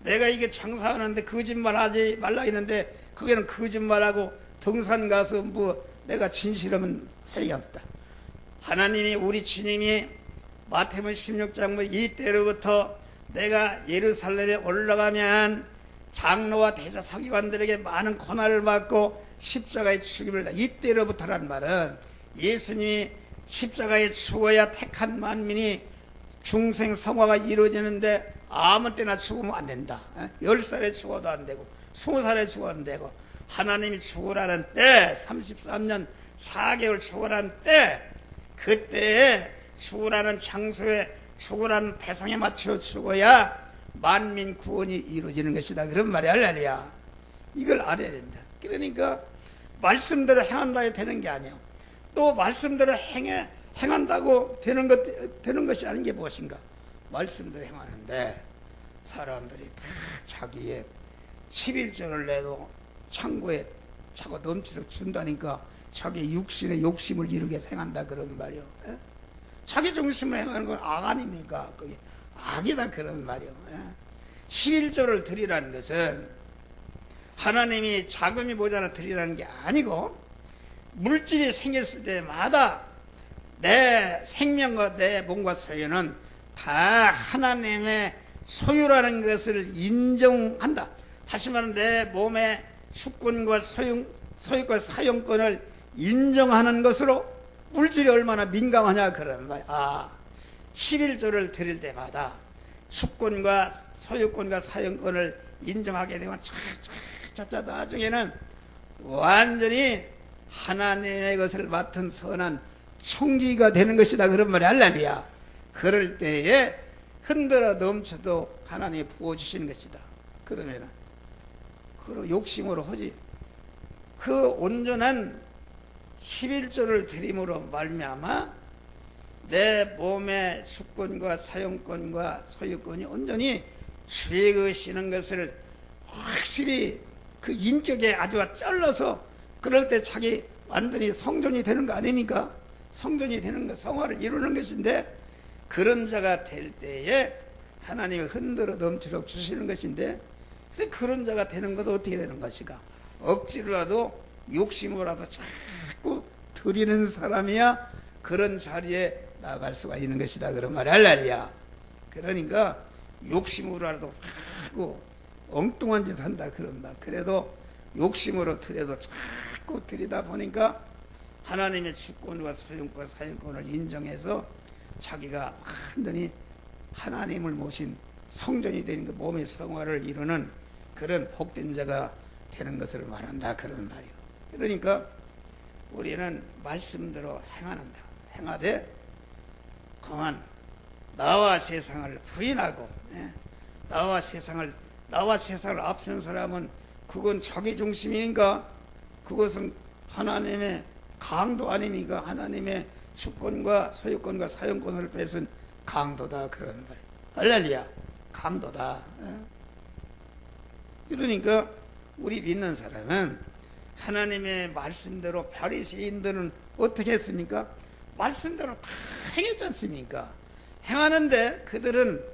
내가 이게 장사하는데 거짓말하지 말라 했는데 그게는 거짓말하고 등산 가서 뭐 내가 진실하면 소용없다. 하나님이 우리 주님이 마태복음 16장 뭐 이때로부터 내가 예루살렘에 올라가면 장로와 대자 서기관들에게 많은 고난을 받고 십자가에 죽임을 다. 이때로부터라는 말은 예수님이 십자가에 죽어야 택한 만민이 중생 성화가 이루어지는데 아무 때나 죽으면 안 된다. 10살에 죽어도 안 되고 20살에 죽어도 안 되고 하나님이 죽으라는 때 33년 4개월 죽으라는 때 그때에 죽으라는 장소에 죽으라는 대상에 맞춰 죽어야 만민 구원이 이루어지는 것이다. 그런 말이 할렐루야. 이걸 알아야 된다. 그러니까 말씀대로 행한다고 되는 게 아니에요. 또 말씀대로 행한다고 되는 것이 아닌 게 무엇인가? 말씀대로 행하는데 사람들이 다 자기의 11조를 내도 창고에 차고 넘치도록 준다니까 자기 육신의 욕심을 이루게 행한다. 그런 말이요. 자기 중심을 행하는 건 악 아닙니까? 그게 악이다. 그런 말이요. 11조를 드리라는 것은 하나님이 자금이 모자라 드리라는 게 아니고 물질이 생겼을 때마다 내 생명과 내 몸과 소유는 다 하나님의 소유라는 것을 인정한다. 다시 말하면 내 몸의 주권과 소유권 사용권을 인정하는 것으로 물질이 얼마나 민감하냐. 그런 말. 11조를 드릴 때마다 주권과 소유권과 사용권을 인정하게 되면 차차차 나중에는 완전히 하나님의 것을 맡은 선한 청지가 되는 것이다. 그런 말이 할렐루야. 그럴 때에 흔들어 넘쳐도 하나님이 부어주시는 것이다. 그러면은 그 욕심으로 하지. 그 온전한 11조를 드림으로 말미암아 내 몸의 주권과 사용권과 소유권이 온전히 주의 것이는 것을 확실히 그 인격에 아주 쩔러서 그럴 때 자기 완전히 성전이 되는 거 아닙니까? 성전이 되는 것, 성화를 이루는 것인데 그런 자가 될 때에 하나님이 흔들어 넘치도록 주시는 것인데, 그래서 그런 자가 되는 것도 어떻게 되는 것인가? 억지로라도 욕심으로라도 자꾸 드리는 사람이야 그런 자리에 나갈 수가 있는 것이다. 그런 말이 할렐루야. 그러니까 욕심으로라도 하고 엉뚱한 짓 한다 그런 말. 그래도 욕심으로 들여도 자꾸 들이다 보니까 하나님의 주권과 소유권, 사용권을 인정해서 자기가 완전히 하나님을 모신 성전이 되는 그 몸의 성화를 이루는 그런 복된 자가 되는 것을 말한다 그런 말이요. 그러니까 우리는 말씀대로 행하되 그만 나와 세상을 부인하고, 나와 세상을 앞선 사람은 그건 자기 중심인가? 그것은 하나님의 강도 아닙니까? 하나님의 주권과 소유권과 사용권을 뺏은 강도다 그런 말이에요. 할렐루야. 강도다. 그러니까 우리 믿는 사람은 하나님의 말씀대로 바리새인들은 어떻게 했습니까? 말씀대로 다 행했지 않습니까? 행하는데 그들은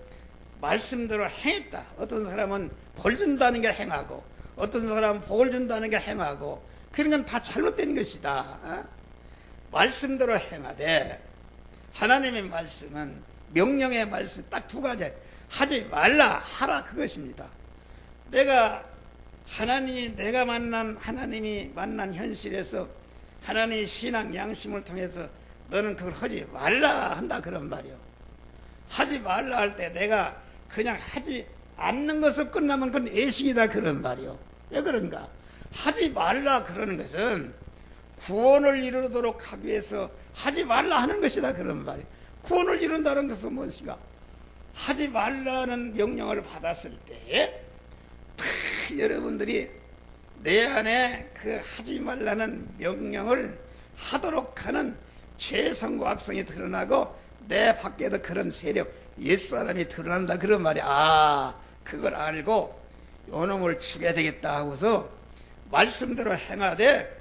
말씀대로 행했다. 어떤 사람은 벌 준다는 게 행하고 어떤 사람은 복을 준다는 게 행하고 그런 건 다 잘못된 것이다. 말씀대로 행하되 하나님의 말씀은 명령의 말씀 딱 두 가지. 하지 말라 하라 그것입니다. 내가 하나님이 만난 현실에서 하나님의 신앙 양심을 통해서 너는 그걸 하지 말라 한다 그런 말이요. 하지 말라 할 때 내가 그냥 하지 않는 것으로 끝나면 그건 애식이다 그런 말이요. 왜 그런가? 하지 말라 그러는 것은 구원을 이루도록 하기 위해서 하지 말라 하는 것이다 그런 말이에요. 구원을 이룬다는 것은 무엇인가? 하지 말라는 명령을 받았을 때에 여러분들이 내 안에 그 하지 말라는 명령을 하도록 하는 죄성과 악성이 드러나고 내 밖에도 그런 세력 옛사람이 드러난다 그런 말이야. 그걸 알고 요놈을 죽여야 되겠다 하고서 말씀대로 행하되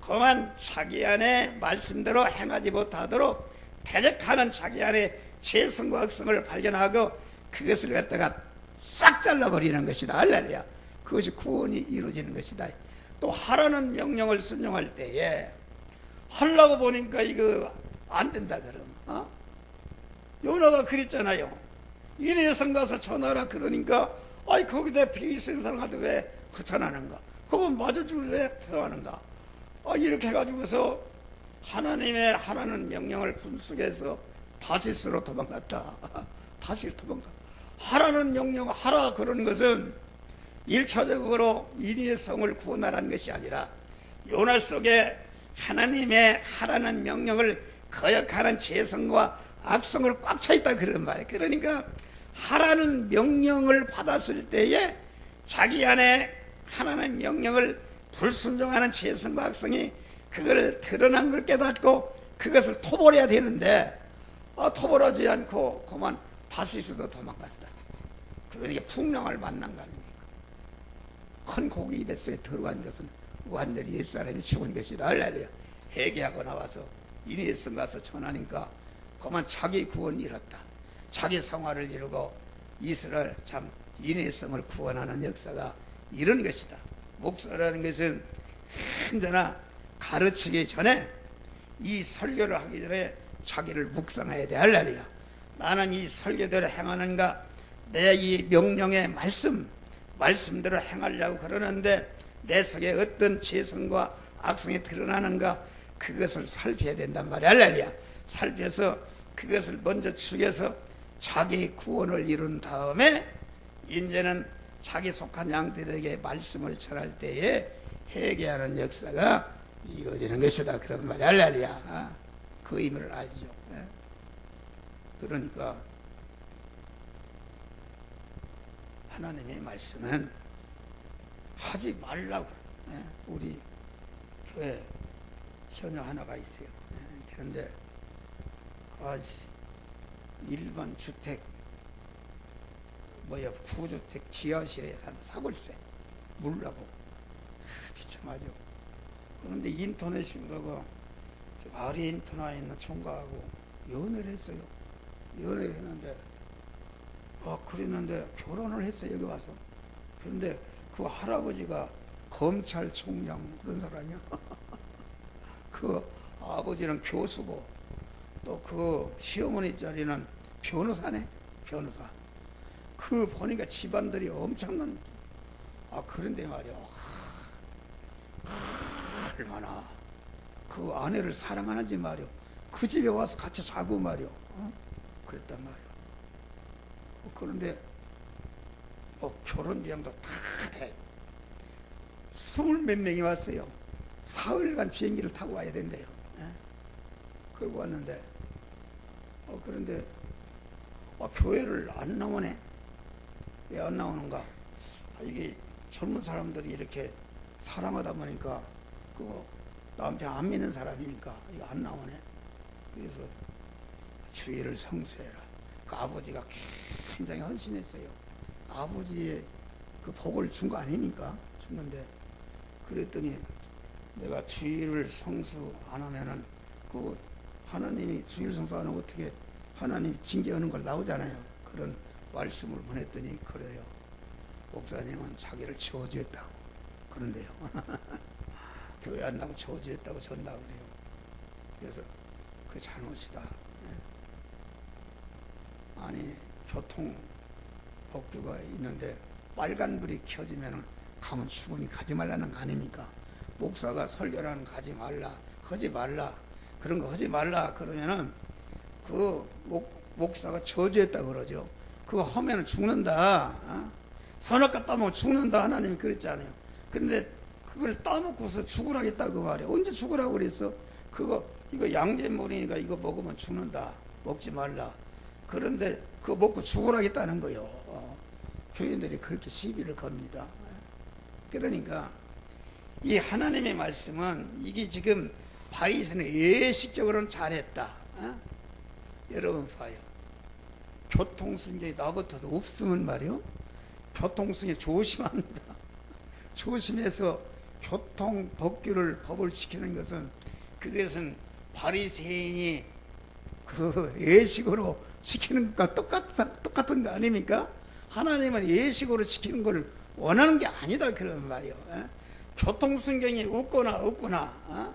그만 자기 안에 말씀대로 행하지 못하도록 대적하는 자기 안에 죄성과 악성을 발견하고 그것을 갖다가 싹 잘라버리는 것이다. 할렐루야. 그것이 구원이 이루어지는 것이다. 또 하라는 명령을 순종할 때에 하려고 보니까 이거 안 된다 그러면 요나가 그랬잖아요. 이네성 가서 전하라 그러니까 아이 거기다 베이스는 사람한테 왜 거쳐나는가? 그건 맞아주고 왜 들어가는가? 이렇게 해가지고서 하나님의 하라는 명령을 분석해서 다시스로 도망갔다. 다시 도망가. 하라는 명령 하라 그런 것은 1차적으로 이리의 성을 구원하라는 것이 아니라 요나 속에 하나님의 하라는 명령을 거역하는 죄성과 악성을 꽉 차 있다 그런 말이에요. 그러니까 하라는 명령을 받았을 때에 자기 안에 하나님의 명령을 불순종하는 죄성과 악성이 그걸 드러난 걸 깨닫고 그것을 토벌해야 되는데 토벌하지 않고 그만 다시스도 도망갔다. 그러니까 풍랑을 만난 거 아닙니까? 큰 고기 뱃속에 들어간 것은 완전히 옛사람이 죽은 것이다. 할렐루야. 회개하고 나와서 이니에서 가서 전하니까 그만 자기 구원 이뤘다. 자기 성화를 이루고 이스라엘 참 이니에성을 구원하는 역사가 이런 것이다. 목사라는 것은 언제나 가르치기 전에 이 설교를 하기 전에 자기를 묵상해야 돼. 할렐루야. 나는 이 설교대로 행하는가? 내 이 명령의 말씀대로 행하려고 그러는데 내 속에 어떤 죄성과 악성이 드러나는가? 그것을 살펴야 된단 말이야. 할렐루야. 살펴서 그것을 먼저 죽여서 자기 구원을 이룬 다음에 이제는 자기 속한 양들에게 말씀을 전할 때에 회개하는 역사가 이루어지는 것이다. 그런 말이야. 할렐루야. 그 의미를 알죠. 그러니까 하나님의 말씀은 하지 말라고 그래요. 우리 교회 처녀 하나가 있어요. 그런데 일반 주택 구주택 지하실에 사골세 물라고 비참하죠. 그런데 인터넷에 보다가 아르헨티나에 있는 총각하고 연애를 했어요. 연애를 했는데 그랬는데 결혼을 했어요. 여기 와서. 그런데 그 할아버지가 검찰총장 그런 사람이야. 아버지는 교수고 또 그 시어머니 자리는 변호사네. 변호사. 그 보니까 집안들이 엄청난, 그런데 말이야, 얼마나 그 아내를 사랑하는지 말이야. 그 집에 와서 같이 자고 말이야. 그랬단 말이야. 그런데 결혼 비용도 다 돼. 20몇 명이 왔어요. 사흘간 비행기를 타고 와야 된대요. 그러고 왔는데, 그런데 교회를 안 나오네. 왜 안 나오는가? 이게 젊은 사람들이 이렇게 사랑하다 보니까 그거 남편 안 믿는 사람이니까 이거 안 나오네. 그래서 주의를 성수해라. 그 아버지가 굉장히 헌신했어요. 아버지의 그 복을 준 거 아닙니까? 줬는데, 그랬더니 내가 주의를 성수 안 하면은 그 하나님이 주의를 성수 안 하고 어떻게 하나님이 징계하는 걸 나오잖아요. 그런 말씀을 보냈더니 그래요. 목사님은 자기를 저주했다고 그런데요. 교회 안 나고 저주했다고 전다 그래요. 그래서 그 잘못이다. 아니 교통 법규가 있는데 빨간불이 켜지면 가면 죽으니 가지 말라는 거 아닙니까? 목사가 설교라는 가지 말라, 하지 말라, 그런 거 하지 말라 그러면은 그 목사가 저주했다 그러죠. 그거 하면 죽는다. 선악과 따먹으면 죽는다. 하나님이 그랬잖아요. 그런데 그걸 따먹고서 죽으라겠다 그 말이야. 언제 죽으라고 그랬어? 이거 양잿물이니까 이거 먹으면 죽는다. 먹지 말라. 그런데 그거 먹고 죽으라겠다는 거요. 교인들이 그렇게 시비를 겁니다. 그러니까 이 하나님의 말씀은 이게 지금 바리새인은 예식적으로는 잘했다. 여러분 봐요. 교통순경이 나부터도 없으면 말이요. 교통순경 조심합니다. 조심해서 교통법규를 법을 지키는 것은 그것은 바리새인이 그 예식으로 지키는 것과 똑같은 거 아닙니까? 하나님은 예식으로 지키는 걸 원하는 게 아니다 그런 말이요. 교통순경이 없거나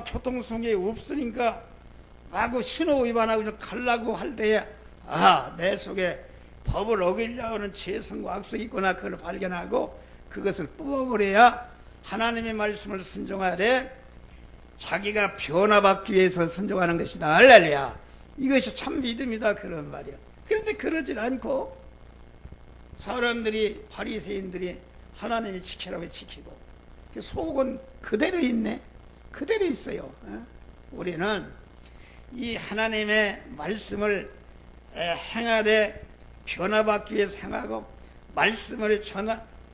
교통순경이 없으니까 마구 신호 위반하고 가려고 할 때에 내 속에 법을 어기려고 하는 죄성과 악성이 있구나 그걸 발견하고 그것을 뽑아버려야 하나님의 말씀을 순종하되 자기가 변화받기 위해서 순종하는 것이다. 할렐루야. 이것이 참 믿음이다 그런 말이야. 그런데 그러질 않고 사람들이 바리새인들이 하나님이 지키라고 지키고 속은 그대로 있네. 그대로 있어요. 우리는 이 하나님의 말씀을 행하되 변화받기 위해서 행하고 말씀을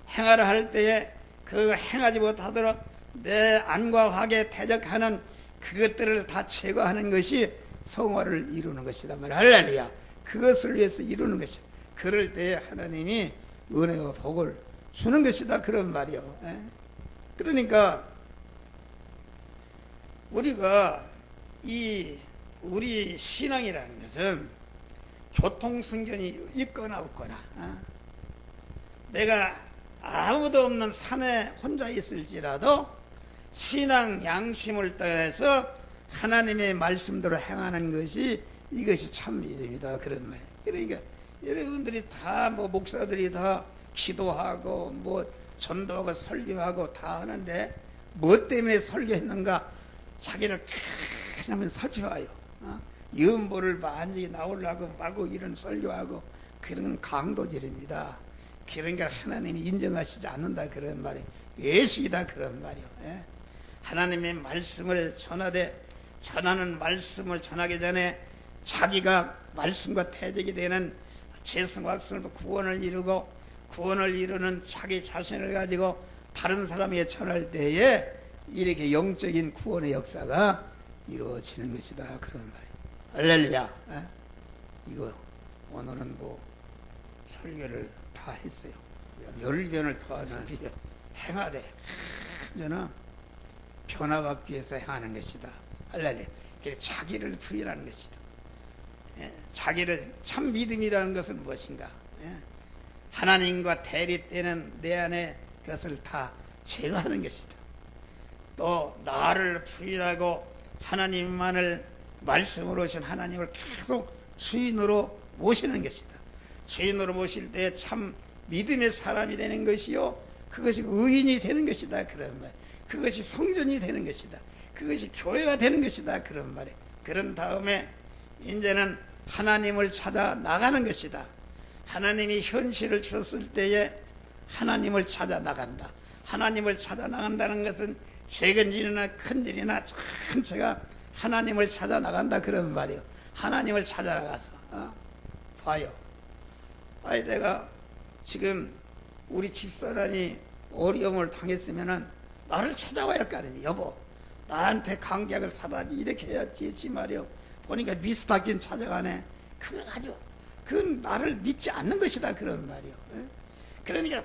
행하라 할 때에 그 행하지 못하도록 내 안과 확에 대적하는 그것들을 다 제거하는 것이 성화를 이루는 것이다. 할렐루야. 그것을 위해서 이루는 것이다. 그럴 때에 하나님이 은혜와 복을 주는 것이다 그런 말이요. 그러니까 우리가 우리 신앙이라는 것은 교통순경이 있거나 없거나 내가 아무도 없는 산에 혼자 있을지라도 신앙 양심을 따라서 하나님의 말씀대로 행하는 것이 이것이 참 믿음이다 그런 말이에요. 그러니까 여러분들이 다 목사들이 다 기도하고 전도하고 설교하고 다 하는데 뭐 때문에 설교했는가 자기를 한번 살펴봐요. 염보를 많이 나오려고 마구 이런 설교하고 그런 건 강도질입니다. 그러니까 하나님이 인정하시지 않는다 그런 말이에요. 예수이다 그런 말이에요. 하나님의 말씀을 전하는 말씀을 전하기 전에 자기가 말씀과 대적이 되는 죄성과 악성을 구원을 이루는 자기 자신을 가지고 다른 사람에게 전할 때에 이렇게 영적인 구원의 역사가 이루어지는 것이다 그런 말이에요. 할렐루야. 이거 오늘은 설교를 다 했어요. 열변을 더하다니 행하되 저는 변화받기 위해서 행하는 것이다. 할렐루야. 그래서 자기를 부인하는 것이다. 자기를 참 믿음이라는 것은 무엇인가? 하나님과 대립되는 내 안에 그것을 다 제거하는 것이다. 또 나를 부인하고 하나님만을 말씀으로 오신 하나님을 계속 주인으로 모시는 것이다. 주인으로 모실 때 참 믿음의 사람이 되는 것이요, 그것이 의인이 되는 것이다, 그런 말. 그것이 성전이 되는 것이다, 그것이 교회가 되는 것이다, 그런 말이에요. 그런 다음에 이제는 하나님을 찾아 나가는 것이다. 하나님이 현실을 주었을 때에 하나님을 찾아 나간다. 하나님을 찾아 나간다는 것은 작은 일이나 큰 일이나 전체가 하나님을 찾아 나간다, 그런 말이에요. 하나님을 찾아 나가서 봐요. 아니, 내가 지금 우리 집사람이 어려움을 당했으면은 나를 찾아와야 할 거 아니에요. 여보, 나한테 강약을 사다 이렇게 해야지 했지 말이요. 보니까 미스터긴 찾아가네. 그거 아주 그건 나를 믿지 않는 것이다, 그런 말이요. 그러니까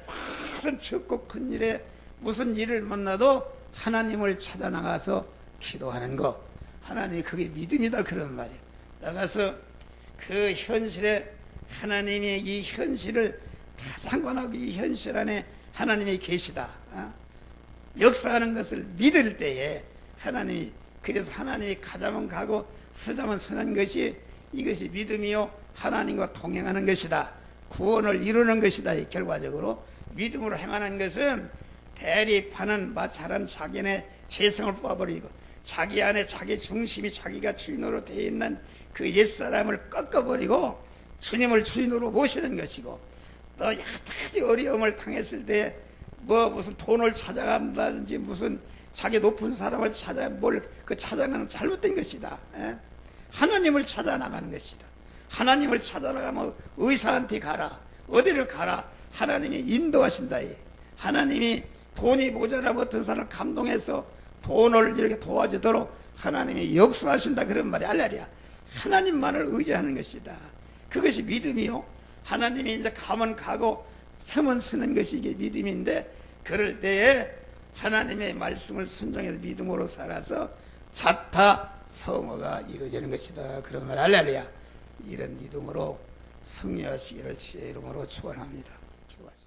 무슨 적고 큰 일에 무슨 일을 만나도 하나님을 찾아 나가서 기도하는 거, 하나님이 그게 믿음이다, 그런 말이에요. 나가서 그 현실에 하나님의 이 현실을 다 상관하고 이 현실 안에 하나님이 계시다, 역사하는 것을 믿을 때에 하나님이, 그래서 하나님이 가자면 가고 서자면 서는 것이, 이것이 믿음이요 하나님과 동행하는 것이다, 구원을 이루는 것이다. 결과적으로 믿음으로 행하는 것은 대립하는 마찰한 자기네 재성을 뽑아버리고 자기 안에 자기 중심이 자기가 주인으로 되어 있는 그 옛사람을 꺾어버리고 주님을 주인으로 모시는 것이고, 또 여타지 어려움을 당했을 때 뭐 무슨 돈을 찾아간다든지 무슨 자기 높은 사람을 찾아 그 찾아가는 잘못된 것이다. 하나님을 찾아 나가는 것이다. 하나님을 찾아 나가면 의사한테 가라, 어디를 가라, 하나님이 인도하신다. 하나님이 돈이 모자라면 어떤 사람을 감동해서 돈을 이렇게 도와주도록 하나님이 역사하신다, 그런 말이 알라리야. 하나님만을 의지하는 것이다. 그것이 믿음이요. 하나님이 이제 가면 가고 서면 서는 것이 이게 믿음인데, 그럴 때에 하나님의 말씀을 순종해서 믿음으로 살아서 자타 성화가 이루어지는 것이다, 그런 말 할렐루야. 이런 믿음으로 승리하시기를 주의 이름으로 축원합니다. 기도하시죠.